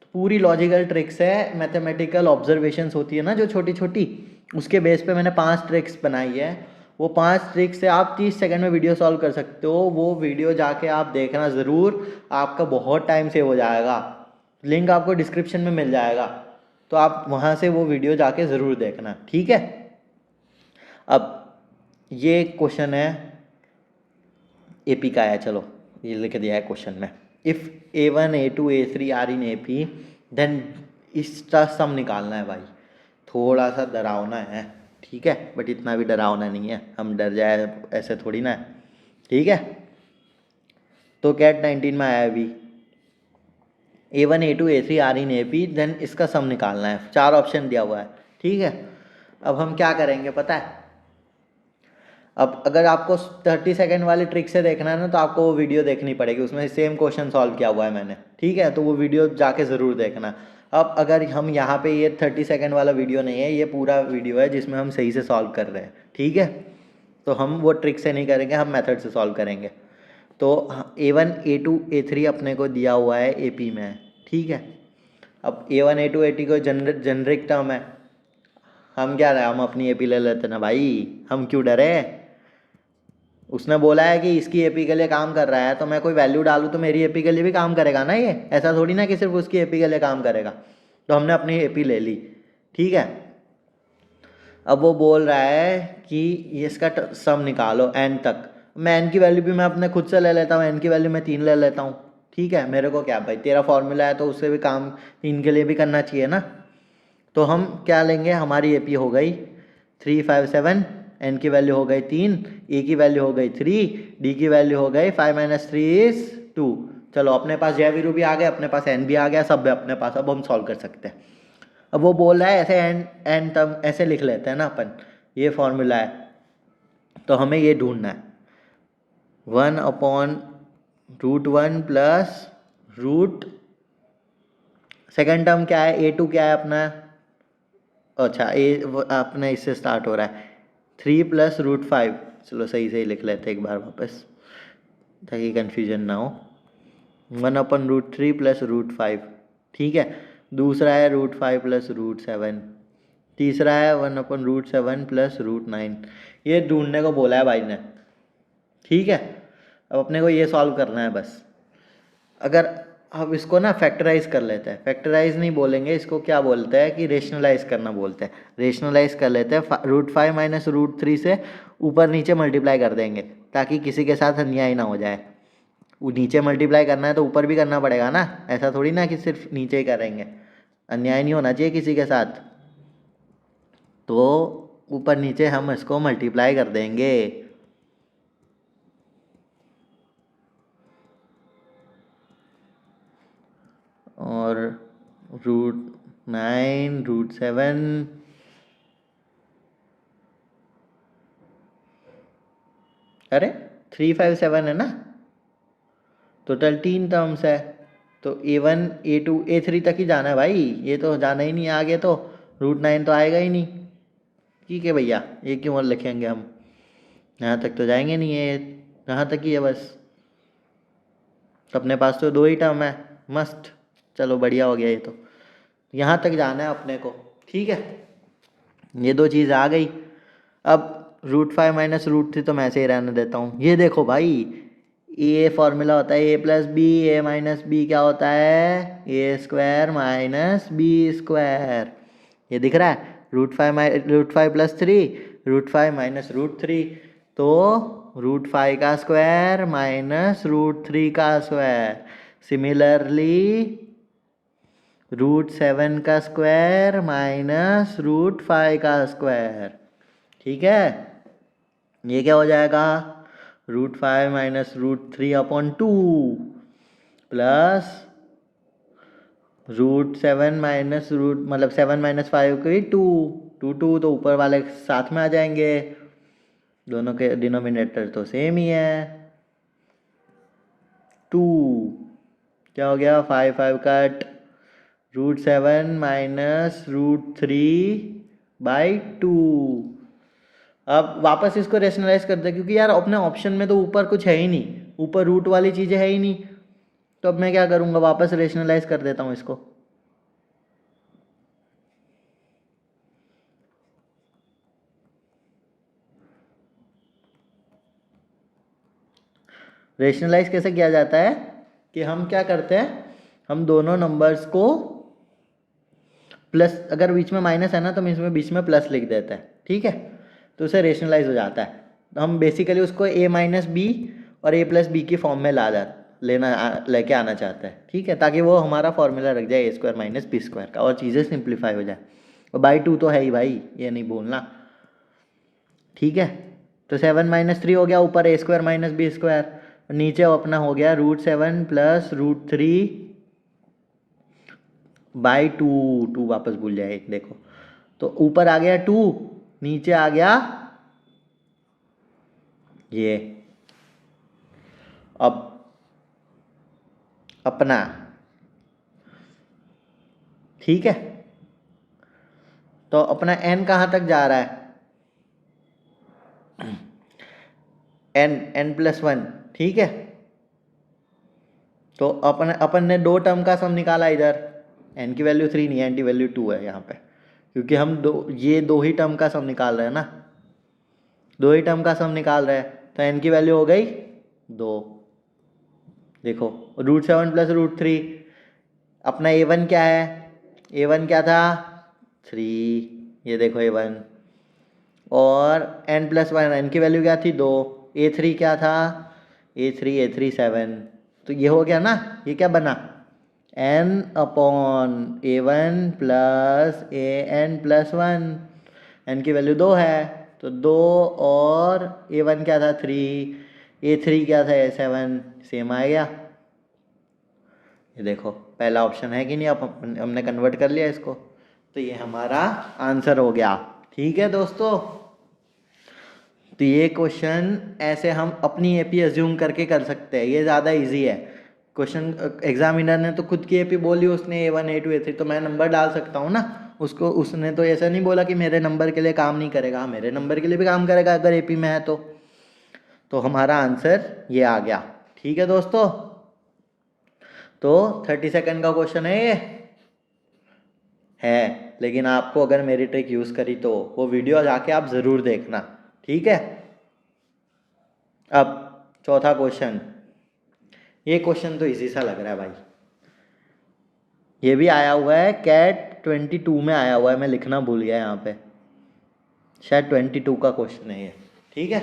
तो पूरी लॉजिकल ट्रिक्स है, मैथमेटिकल ऑब्जर्वेशंस होती है ना जो छोटी छोटी, उसके बेस पे मैंने 5 ट्रिक्स बनाई है। वो 5 ट्रिक्स से आप 30 सेकंड में वीडियो सॉल्व कर सकते हो। वो वीडियो जाके आप देखना ज़रूर, आपका बहुत टाइम सेव हो जाएगा। लिंक आपको डिस्क्रिप्शन में मिल जाएगा, तो आप वहाँ से वो वीडियो जाके ज़रूर देखना, ठीक है। अब ये क्वेश्चन है एपी का है, चलो ये लिख दिया है क्वेश्चन में। If A1 A2 A3 are in AP then इसका सम निकालना है भाई। थोड़ा सा डरावना है, ठीक है, बट इतना भी डरावना नहीं है, हम डर जाए ऐसे थोड़ी ना है, ठीक है। तो कैट 19 में आया अभी A1 A2 A3 are in AP, then इसका सम निकालना है। 4 ऑप्शन दिया हुआ है, ठीक है। अब हम क्या करेंगे पता है, अब अगर आपको 30 सेकंड वाली ट्रिक से देखना है ना, तो आपको वो वीडियो देखनी पड़ेगी, उसमें सेम क्वेश्चन सॉल्व किया हुआ है मैंने, ठीक है। तो वो वीडियो जाके ज़रूर देखना। अब अगर हम यहाँ पे ये 30 सेकंड वाला वीडियो नहीं है, ये पूरा वीडियो है जिसमें हम सही से सॉल्व कर रहे हैं, ठीक है। तो हम वो ट्रिक से नहीं करेंगे, हम मेथड से सॉल्व करेंगे। तो A1 A2 A3 अपने को दिया हुआ है AP में, ठीक है। अब A1 A2 A3 को जेनरिक टर्म है, हम क्या रहे, हम अपनी AP ले लेते ना भाई, हम क्यों डरे। उसने बोला है कि इसकी एपी के लिए काम कर रहा है, तो मैं कोई वैल्यू डालूँ तो मेरी एपी के लिए भी काम करेगा ना। ये ऐसा थोड़ी ना कि सिर्फ उसकी एपी के लिए काम करेगा। तो हमने अपनी एपी ले ली, ठीक है। अब वो बोल रहा है कि ये इसका सम निकालो n तक। मैं n की वैल्यू भी मैं अपने खुद से ले लेता हूँ, n की वैल्यू मैं 3 ले लेता हूँ, ठीक है। मेरे को क्या भाई, तेरा फॉर्मूला है तो उससे भी काम 3 के लिए भी करना चाहिए ना। तो हम क्या लेंगे, हमारी एपी हो गई 3 5 7, n की वैल्यू हो गई 3, e की वैल्यू हो गई 3, d की वैल्यू हो गई 5 - 3 = 2। चलो अपने पास जयवीरू भी आ गया, अपने पास n भी आ गया, सब अपने पास। अब हम सॉल्व कर सकते हैं। अब वो बोल रहा है ऐसे n टर्म ऐसे लिख लेते हैं ना अपन, ये फॉर्मूला है, तो हमें ये ढूंढना है 1/√1 प्लस रूट, सेकेंड टर्म क्या है, A2 क्या है अपना, अच्छा अपने इससे स्टार्ट हो रहा है 3 + √5। चलो सही से ही लिख लेते एक बार वापस ताकि कन्फ्यूजन ना हो। 1/√3 + √5, ठीक है। दूसरा है √5 + √7, तीसरा है 1/√7 + √9। ये ढूंढने को बोला है भाई ने, ठीक है। अब अपने को ये सॉल्व करना है बस। अगर अब इसको ना फैक्टराइज कर लेते हैं, फैक्टराइज नहीं बोलेंगे इसको, क्या बोलते हैं कि रेशनलाइज करना बोलते हैं। रेशनलाइज कर लेते हैं, √5 - √3 से ऊपर नीचे मल्टीप्लाई कर देंगे ताकि किसी के साथ अन्याय ना हो जाए। वो नीचे मल्टीप्लाई करना है तो ऊपर भी करना पड़ेगा ना, ऐसा थोड़ी ना कि सिर्फ नीचे ही करेंगे, अन्याय नहीं होना चाहिए किसी के साथ। तो ऊपर नीचे हम इसको मल्टीप्लाई कर देंगे। और √9 √7, अरे 3 5 7 है ना, टोटल 3 टर्म्स है। तो A1 A2 A3 तक ही जाना है भाई, ये तो जाना ही नहीं आगे, तो √9 तो आएगा ही नहीं, ठीक है भैया। ये क्यों और लिखेंगे हम, यहाँ तक तो जाएंगे नहीं, ये यहाँ तक ही है बस। तो अपने पास तो 2 ही टर्म है, मस्त, चलो बढ़िया हो गया ये तो। यहाँ तक जाना है अपने को, ठीक है। ये 2 चीज़ आ गई। अब √5 - √3 तो मैं ऐसे ही रहने देता हूँ। ये देखो भाई ये फॉर्मूला होता है ए plus B, A minus B क्या होता है, ए स्क्वायर माइनस बी स्क्वायर। ये दिख रहा है, √5 प्लस 3, √5 माइनस √3, तो √5 का स्क्वायर माइनस √3 का स्क्वायर। सिमिलरली √7 का स्क्वायर माइनस √5 का स्क्वायर। ठीक है, ये क्या हो जाएगा, √5 माइनस √3/2 प्लस √7 माइनस मतलब 7 माइनस 5 की 2 तो ऊपर वाले साथ में आ जाएंगे, दोनों के डिनोमिनेटर तो सेम ही है। 2 क्या हो गया, 5 कट, √7 माइनस √3/2। अब वापस इसको रेशनलाइज करते हैं, क्योंकि यार अपने ऑप्शन में तो ऊपर कुछ है ही नहीं, ऊपर रूट वाली चीज़ें है ही नहीं। तो अब मैं क्या करूँगा, वापस रेशनलाइज कर देता हूँ इसको। रेशनलाइज कैसे किया जाता है कि हम क्या करते हैं, हम दोनों नंबर्स को प्लस, अगर बीच में माइनस है ना तो हम इसमें बीच में प्लस लिख देते हैं, ठीक है, तो उसे रेशनलाइज हो जाता है। तो हम बेसिकली उसको a माइनस बी और a प्लस बी की फॉर्म में लेके आना चाहते हैं, ठीक है, ताकि वो हमारा फॉर्मूला रख जाए a² माइनस बी स्क्वायर का और चीज़ें सिंप्लीफाई हो जाए। और बाई 2 तो है ही भाई, ये नहीं भूलना, ठीक है। तो 7 माइनस 3 हो गया, ऊपर a² माइनस बी स्क्वायर, नीचे अपना हो गया √7 प्लस √3/2, 2 वापस भूल जाए देखो, तो ऊपर आ गया 2, नीचे आ गया ये। अब अपना, ठीक है, तो अपना n कहाँ तक जा रहा है, n+1, ठीक है। तो अपन ने 2 टर्म का सम निकाला इधर, n की वैल्यू 3 नहीं है, n की वैल्यू 2 है यहाँ पे, क्योंकि हम ये दो ही टर्म का सम निकाल रहे हैं ना, 2 ही टर्म का सम निकाल रहे हैं, तो n की वैल्यू हो गई 2। देखो √7 प्लस √3, अपना a1 क्या है, a1 क्या था 3, ये देखो a1, और n+1, n की वैल्यू क्या थी 2, a3 क्या था, a3 7, तो ये हो गया ना, ये क्या बना, n/a1 प्लस an+1, n की वैल्यू 2 है, तो 2 और a1 क्या था 3, a3 क्या था a7, सेम आ गया। ये देखो पहला ऑप्शन है कि नहीं, अब हमने कन्वर्ट कर लिया इसको, तो ये हमारा आंसर हो गया, ठीक है दोस्तों। तो ये क्वेश्चन ऐसे हम अपनी एपी अज्यूम करके कर सकते हैं, ये ज़्यादा इजी है क्वेश्चन। एग्जामिनर ने तो खुद की एपी बोली, उसने a1 a2 a3, तो मैं नंबर डाल सकता हूँ ना उसको, उसने तो ऐसा नहीं बोला कि मेरे नंबर के लिए काम नहीं करेगा, मेरे नंबर के लिए भी काम करेगा अगर एपी में है तो हमारा आंसर ये आ गया, ठीक है दोस्तों। तो 30 सेकंड का क्वेश्चन है ये है, लेकिन आपको अगर मेरी ट्रिक यूज़ करी तो वो वीडियो जाके आप ज़रूर देखना, ठीक है। अब चौथा क्वेश्चन, ये क्वेश्चन तो इजी सा लग रहा है भाई, ये भी आया हुआ है कैट 22 में आया हुआ है, मैं लिखना भूल गया यहाँ पे, शायद 22 का क्वेश्चन है ये, ठीक है।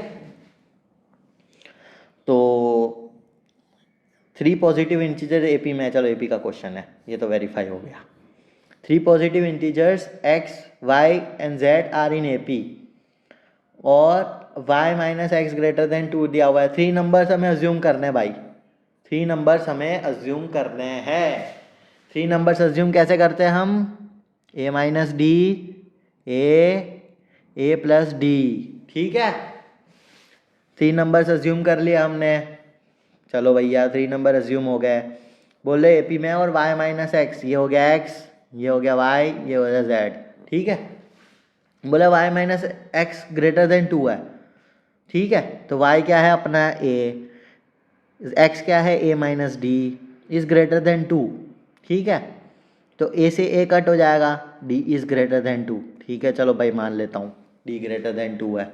तो 3 पॉजिटिव इंटीजर एपी में, चलो एपी का क्वेश्चन है, ये तो वेरीफाई हो गया। 3 positive integers x, y and z are in AP और y minus x greater than 2 दिया हुआ है। 3 नंबर्स हमें अज्यूम करने हैं भाई, 3 नंबर्स हमें अज्यूम करने हैं। 3 नंबर्स अज्यूम कैसे करते हैं हम, a minus D, a plus D, ठीक है। 3 नंबर्स अज्यूम कर लिया हमने, चलो भैया 3 नंबर अज्यूम हो गए, बोल रहे एपी में, और y माइनस एक्स, ये हो गया x, ये हो गया y, ये हो गया z, ठीक है। बोले y minus x greater than 2 है, ठीक है, तो y क्या है अपना a, x क्या है a minus D is greater than 2, ठीक है, तो a से a कट हो जाएगा, d इज़ ग्रेटर देन 2, ठीक है, चलो भाई मान लेता हूँ d ग्रेटर देन 2 है।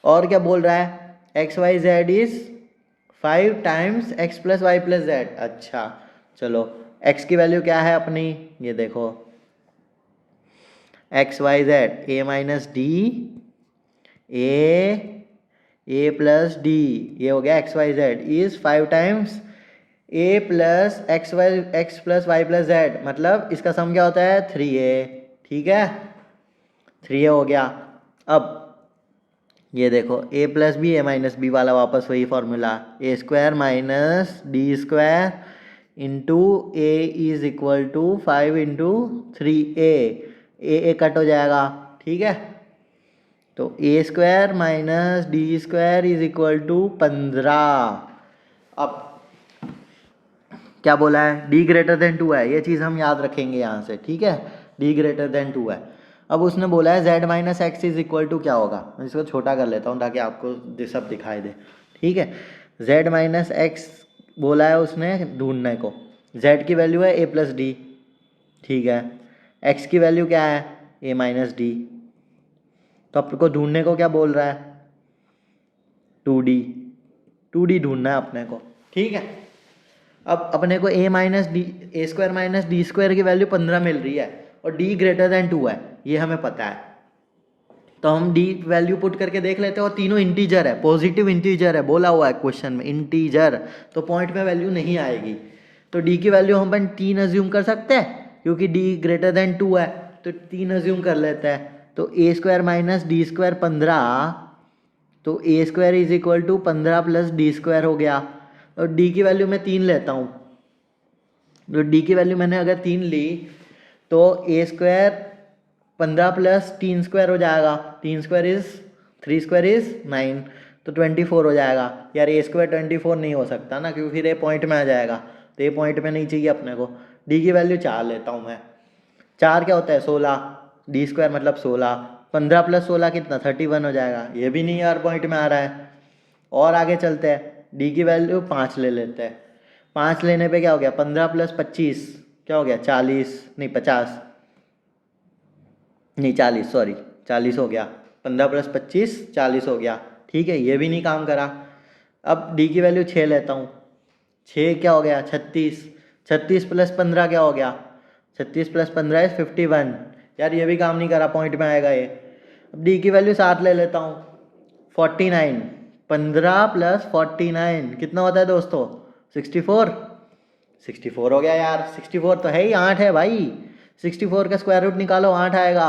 और क्या बोल रहा है, x y z is 5 times x plus y plus z. अच्छा चलो, एक्स की वैल्यू क्या है अपनी, ये देखो x y z, a minus d a plus d, ये हो गया x y z is 5 times a plus x plus y plus z, मतलब इसका सम क्या होता है 3a। ठीक है, 3a हो गया। अब ये देखो A plus B A minus B वाला वापस वही formula, A square minus D square into A is equal to 5 into 3a, A cut हो जाएगा। ठीक है, तो A square minus D square is equal to 15। अब क्या बोला है, डी ग्रेटर देन 2 है, ये चीज़ हम याद रखेंगे यहाँ से। ठीक है, डी ग्रेटर देन 2 है। अब उसने बोला है z minus x is equal to क्या होगा, मैं इसको छोटा कर लेता हूँ ताकि आपको सब दिखाई दे। ठीक है, z माइनस एक्स बोला है उसने ढूंढने को, z की वैल्यू है a प्लस डी। ठीक है, x की वैल्यू क्या है a माइनस डी, तो आपको ढूंढने को क्या बोल रहा है 2d ढूंढना है अपने को। ठीक है, अब अपने को ए स्क्वायर माइनस डी स्क्वायर की वैल्यू 15 मिल रही है और d ग्रेटर देन 2 है, ये हमें पता है। तो हम d वैल्यू पुट करके देख लेते हैं, और तीनों इंटीजर है, पॉजिटिव इंटीजर है, बोला हुआ है क्वेश्चन में इंटीजर, तो पॉइंट में वैल्यू नहीं आएगी। तो d की वैल्यू हम 3 अज्यूम कर सकते हैं, क्योंकि d ग्रेटर देन 2 है, तो 3 अज्यूम कर लेते हैं। तो A square minus D square 15, तो A square is equal to 15 plus D square हो गया। और d की वैल्यू मैं 3 लेता हूँ, तो d की वैल्यू मैंने अगर 3 ली तो ए स्क्वायर 15 प्लस 3 स्क्वायर हो जाएगा, 3 स्क्वायर इज 3 स्क्वायर इज 9, तो 24 हो जाएगा। यार ए स्क्वायर 24 नहीं हो सकता ना, क्योंकि फिर ये पॉइंट में आ जाएगा, तो ये पॉइंट में नहीं चाहिए अपने को। डी की वैल्यू 4 लेता हूँ मैं, 4 क्या होता है 16, डी स्क्वायर मतलब 16, 15 प्लस 16 कितना 31 हो जाएगा, ये भी नहीं यार पॉइंट में आ रहा है। और आगे चलते हैं, डी की वैल्यू 5 ले लेते हैं, 5 लेने पे क्या हो गया 15 प्लस 25 क्या हो गया 40, नहीं 50 नहीं 40, सॉरी 40 हो गया, 15 प्लस 25 40 हो गया। ठीक है, ये भी नहीं काम करा। अब डी की वैल्यू 6 लेता हूँ, 6 क्या हो गया 36, 36 प्लस 15 क्या हो गया 36 प्लस 15 है 51, यार ये भी काम नहीं करा, पॉइंट में आएगा ये। अब डी की वैल्यू 7 ले लेता हूँ, 49, 15 प्लस 49 कितना होता है दोस्तों 64, 64 हो गया यार, 64 तो है ही 8 है भाई, 64 का स्क्वायर रूट निकालो 8 आएगा।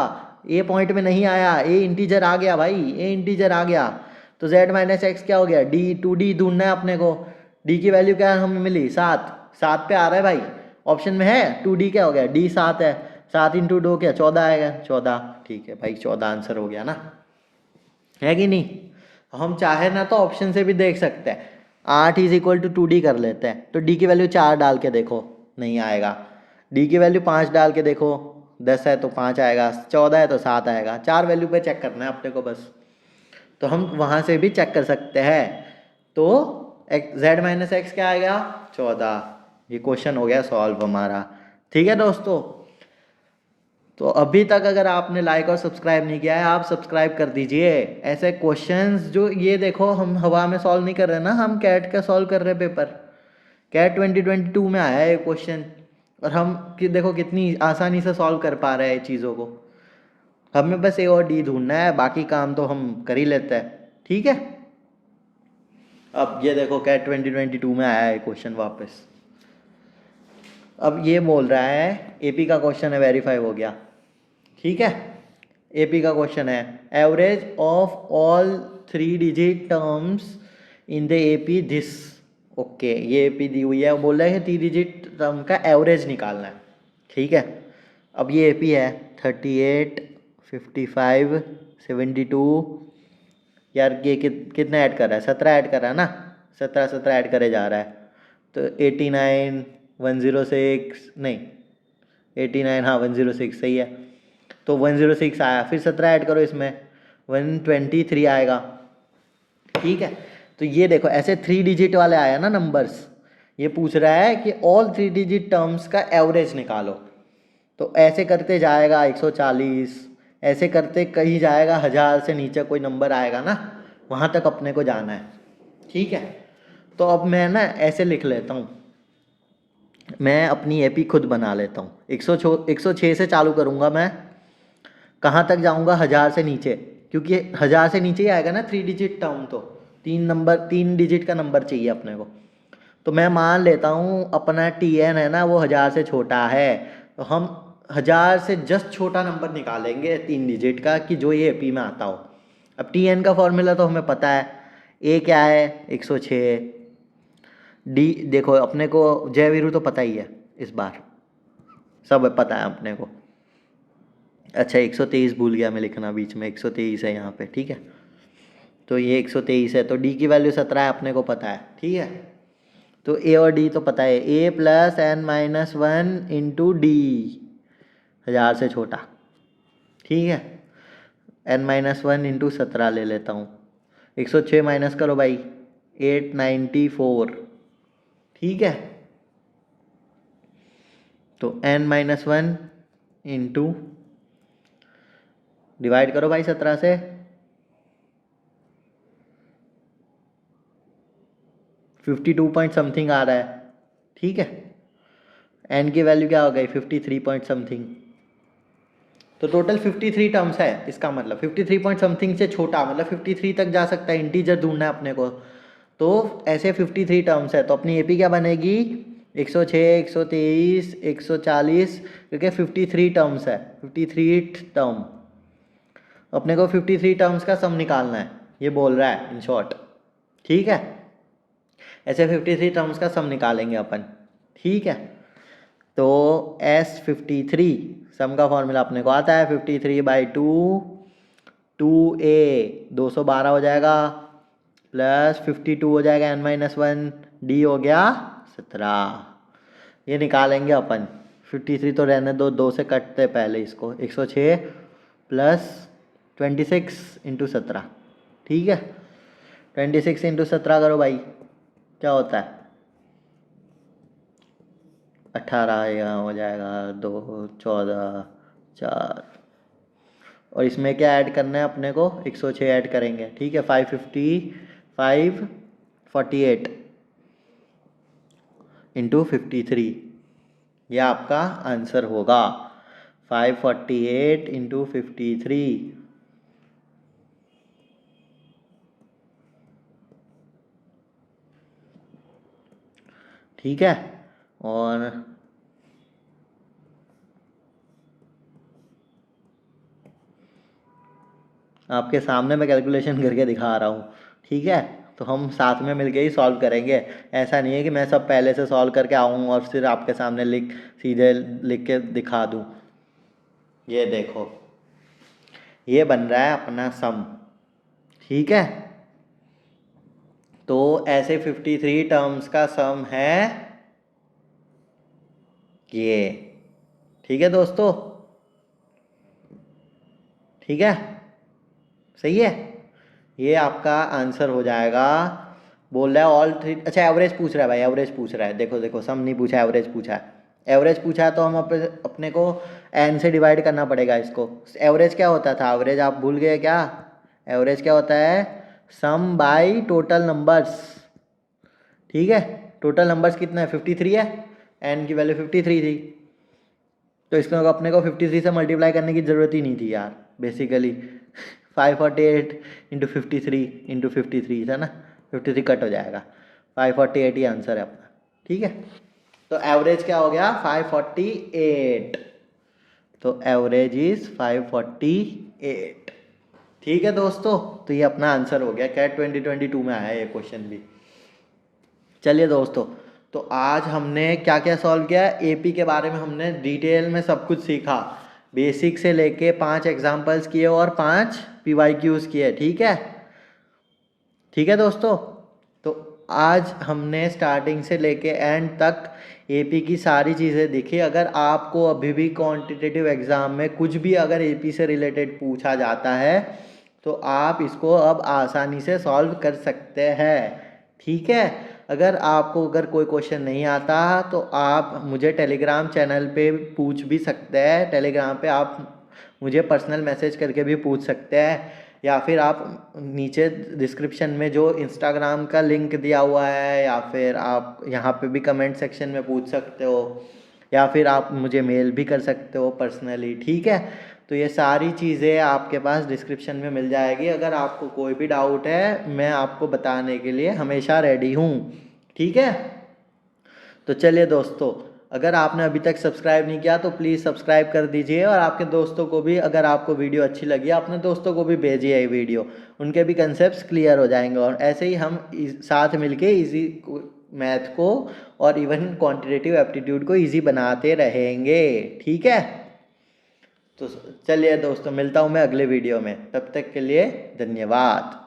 ए पॉइंट में नहीं आया, ए इंटीजर आ गया भाई, ए इंटीजर आ गया। तो z माइनस एक्स क्या हो गया डी, 2d ढूंढना है अपने को। डी की वैल्यू क्या हमें मिली 7, 7 पे आ रहा है भाई, ऑप्शन में है 2d क्या हो गया डी 7 है, 7 इंटू 2 क्या 14 आएगा 14। ठीक है भाई 14 आंसर हो गया ना, है कि नहीं। हम चाहे ना तो ऑप्शन से भी देख सकते हैं, 8 इज इक्वल टू 2d कर लेते हैं, तो d की वैल्यू 4 डाल के देखो नहीं आएगा, d की वैल्यू 5 डाल के देखो 10 है तो 5 आएगा, 14 है तो 7 आएगा, 4 वैल्यू पे चेक करना है अपने को बस, तो हम वहाँ से भी चेक कर सकते हैं। तो z माइनस एक्स क्या आएगा 14, ये क्वेश्चन हो गया सॉल्व हमारा। ठीक है दोस्तों, तो अभी तक अगर आपने लाइक और सब्सक्राइब नहीं किया है आप सब्सक्राइब कर दीजिए। ऐसे क्वेश्चंस जो ये देखो हम हवा में सॉल्व नहीं कर रहे ना, हम कैट का सॉल्व कर रहे पेपर, कैट 2022 में आया है ये क्वेश्चन, और हम देखो कितनी आसानी से सॉल्व कर पा रहे हैं चीज़ों को। हमें बस ए और डी ढूंढना है, बाकी काम तो हम कर ही लेते हैं। ठीक है, अब ये देखो कैट 2022 में आया है क्वेश्चन वापस। अब ये बोल रहा है एपी का क्वेश्चन है, वेरीफाई हो गया। ठीक है, एपी का क्वेश्चन है average of all 3 digit terms in the AP this. Okay, ये एपी दी हुई है, बोल रहा है कि 3 डिजिट टर्म का एवरेज निकालना है। ठीक है, अब ये एपी है 38, 55, 72, यार ये कितना ऐड कर रहा है 17 ऐड कर रहा है ना, 17 ऐड करे जा रहा है, तो 89, 106 नहीं 89, हाँ 106 सही है, तो 106 आया, फिर 17 ऐड करो इसमें 123 आएगा। ठीक है, तो ये देखो ऐसे 3 डिजिट वाले आया ना नंबर्स, ये पूछ रहा है कि ऑल 3 डिजिट टर्म्स का एवरेज निकालो, तो ऐसे करते जाएगा 140, ऐसे करते कहीं जाएगा 1000 से नीचे कोई नंबर आएगा ना, वहाँ तक अपने को जाना है। ठीक है, तो अब मैं ना ऐसे लिख लेता हूँ, मैं अपनी एपी खुद बना लेता हूँ। 106 से चालू करूँगा मैं, कहाँ तक जाऊँगा, 1000 से नीचे, क्योंकि 1000 से नीचे ही आएगा ना 3 डिजिट टर्म, तो 3 डिजिट का नंबर चाहिए अपने को। तो मैं मान लेता हूँ अपना TN है ना वो 1000 से छोटा है, तो हम 1000 से जस्ट छोटा नंबर निकालेंगे 3 डिजिट का कि जो ये एपी में आता हो। अब TN का फॉर्मूला तो हमें पता है, ए क्या है 106, डी देखो अपने को जय वीरू तो पता ही है, इस बार सब पता है अपने को। अच्छा 123 भूल गया मैं लिखना बीच में, 123 है यहाँ पे, ठीक है। तो ये 123 है, तो डी की वैल्यू 17 है अपने को पता है, ठीक है। तो ए और डी तो पता है, a plus n minus 1 into D, 1000 से छोटा, ठीक है। n माइनस 1 इंटू 17 ले लेता हूँ, 106 माइनस करो भाई, 894, ठीक है। तो n माइनस 1 इंटू डिवाइड करो भाई 17 से, 52 पॉइंट समथिंग आ रहा है, ठीक है। n की वैल्यू क्या हो गई 53 पॉइंट समथिंग, तो टोटल 53 टर्म्स है। इसका मतलब 53 पॉइंट समथिंग से छोटा मतलब 53 तक जा सकता है, इंटीजर ढूंढना है अपने को। तो ऐसे 53 टर्म्स है, तो अपनी एपी क्या बनेगी 106, 123, 140, क्योंकि 53 टर्म्स है, 53 टर्म। अपने को 53 टर्म्स का सम निकालना है, ये बोल रहा है इन शॉर्ट, ठीक है। ऐसे 53 टर्म्स का सम निकालेंगे अपन, ठीक है। तो S53 सम का फॉर्मूला अपने को आता है 53/2, 2a 212 हो जाएगा, प्लस 52 हो जाएगा n माइनस 1, डी हो गया 17। ये निकालेंगे अपन, 53 तो रहने दो, 2 से कटते पहले इसको, 106 प्लस 26 इंटू 17, ठीक है। 26 इंटू 17 करो भाई, क्या होता है 18 यहाँ हो जाएगा, 2 14 4, और इसमें क्या ऐड करना है अपने को 106 ऐड करेंगे, ठीक है। 548 इंटू 53, यह आपका आंसर होगा 548 इंटू 53, ठीक है। और आपके सामने मैं कैलकुलेशन करके दिखा रहा हूँ, ठीक है। तो हम साथ में मिलके ही सॉल्व करेंगे, ऐसा नहीं है कि मैं सब पहले से सॉल्व करके आऊँ और फिर आपके सामने सीधे लिख के दिखा दूँ। ये देखो ये बन रहा है अपना सम, ठीक है। तो ऐसे 53 टर्म्स का सम है ये, ठीक है दोस्तों, ठीक है, सही है। ये आपका आंसर हो जाएगा। बोल रहा है ऑल थ्री, अच्छा एवरेज पूछ रहा है भाई, एवरेज पूछ रहा है, देखो देखो सम नहीं पूछा, एवरेज पूछा है। एवरेज पूछा है तो हम अपने को n से डिवाइड करना पड़ेगा इसको। एवरेज क्या होता था, एवरेज आप भूल गए क्या, एवरेज क्या होता है सम बाई टोटल नंबर्स, ठीक है। टोटल नंबर्स कितना है 53 है, n की वैल्यू 53 थी, तो इसको अपने को 53 से मल्टीप्लाई करने की ज़रूरत ही नहीं थी यार बेसिकली। 548 इंटू 53 इंटू 53 था ना, 53 कट हो जाएगा, 548 ही आंसर है अपना, ठीक है। तो एवरेज क्या हो गया 548, तो एवरेज इज 548, ठीक है दोस्तों। तो ये अपना आंसर हो गया, कैट 2022 में आया है ये क्वेश्चन भी। चलिए दोस्तों, तो आज हमने क्या क्या सॉल्व किया, एपी के बारे में हमने डिटेल में सब कुछ सीखा, बेसिक से लेके 5 एग्जाम्पल्स किए और 5 PYQs किए, ठीक है, ठीक है दोस्तों। तो आज हमने स्टार्टिंग से लेके एंड तक एपी की सारी चीज़ें देखी। अगर आपको अभी भी क्वांटिटेटिव एग्ज़ाम में कुछ भी अगर एपी से रिलेटेड पूछा जाता है तो आप इसको अब आसानी से सॉल्व कर सकते हैं, ठीक है। अगर कोई क्वेश्चन नहीं आता तो आप मुझे टेलीग्राम चैनल पे पूछ भी सकते हैं, टेलीग्राम पे आप मुझे पर्सनल मैसेज करके भी पूछ सकते हैं। या फिर आप नीचे डिस्क्रिप्शन में जो इंस्टाग्राम का लिंक दिया हुआ है, या फिर आप यहाँ पे भी कमेंट सेक्शन में पूछ सकते हो, या फिर आप मुझे मेल भी कर सकते हो पर्सनली, ठीक है। तो ये सारी चीज़ें आपके पास डिस्क्रिप्शन में मिल जाएगी। अगर आपको कोई भी डाउट है, मैं आपको बताने के लिए हमेशा रेडी हूँ, ठीक है। तो चलिए दोस्तों, अगर आपने अभी तक सब्सक्राइब नहीं किया तो प्लीज़ सब्सक्राइब कर दीजिए, और आपके दोस्तों को भी, अगर आपको वीडियो अच्छी लगी, अपने दोस्तों को भी भेजिए ये वीडियो, उनके भी कंसेप्ट्स क्लियर हो जाएंगे। और ऐसे ही हम साथ मिलके इजी मैथ को और इवन क्वांटिटेटिव एप्टीट्यूड को इजी बनाते रहेंगे, ठीक है। तो चलिए दोस्तों, मिलता हूँ मैं अगले वीडियो में, तब तक के लिए धन्यवाद।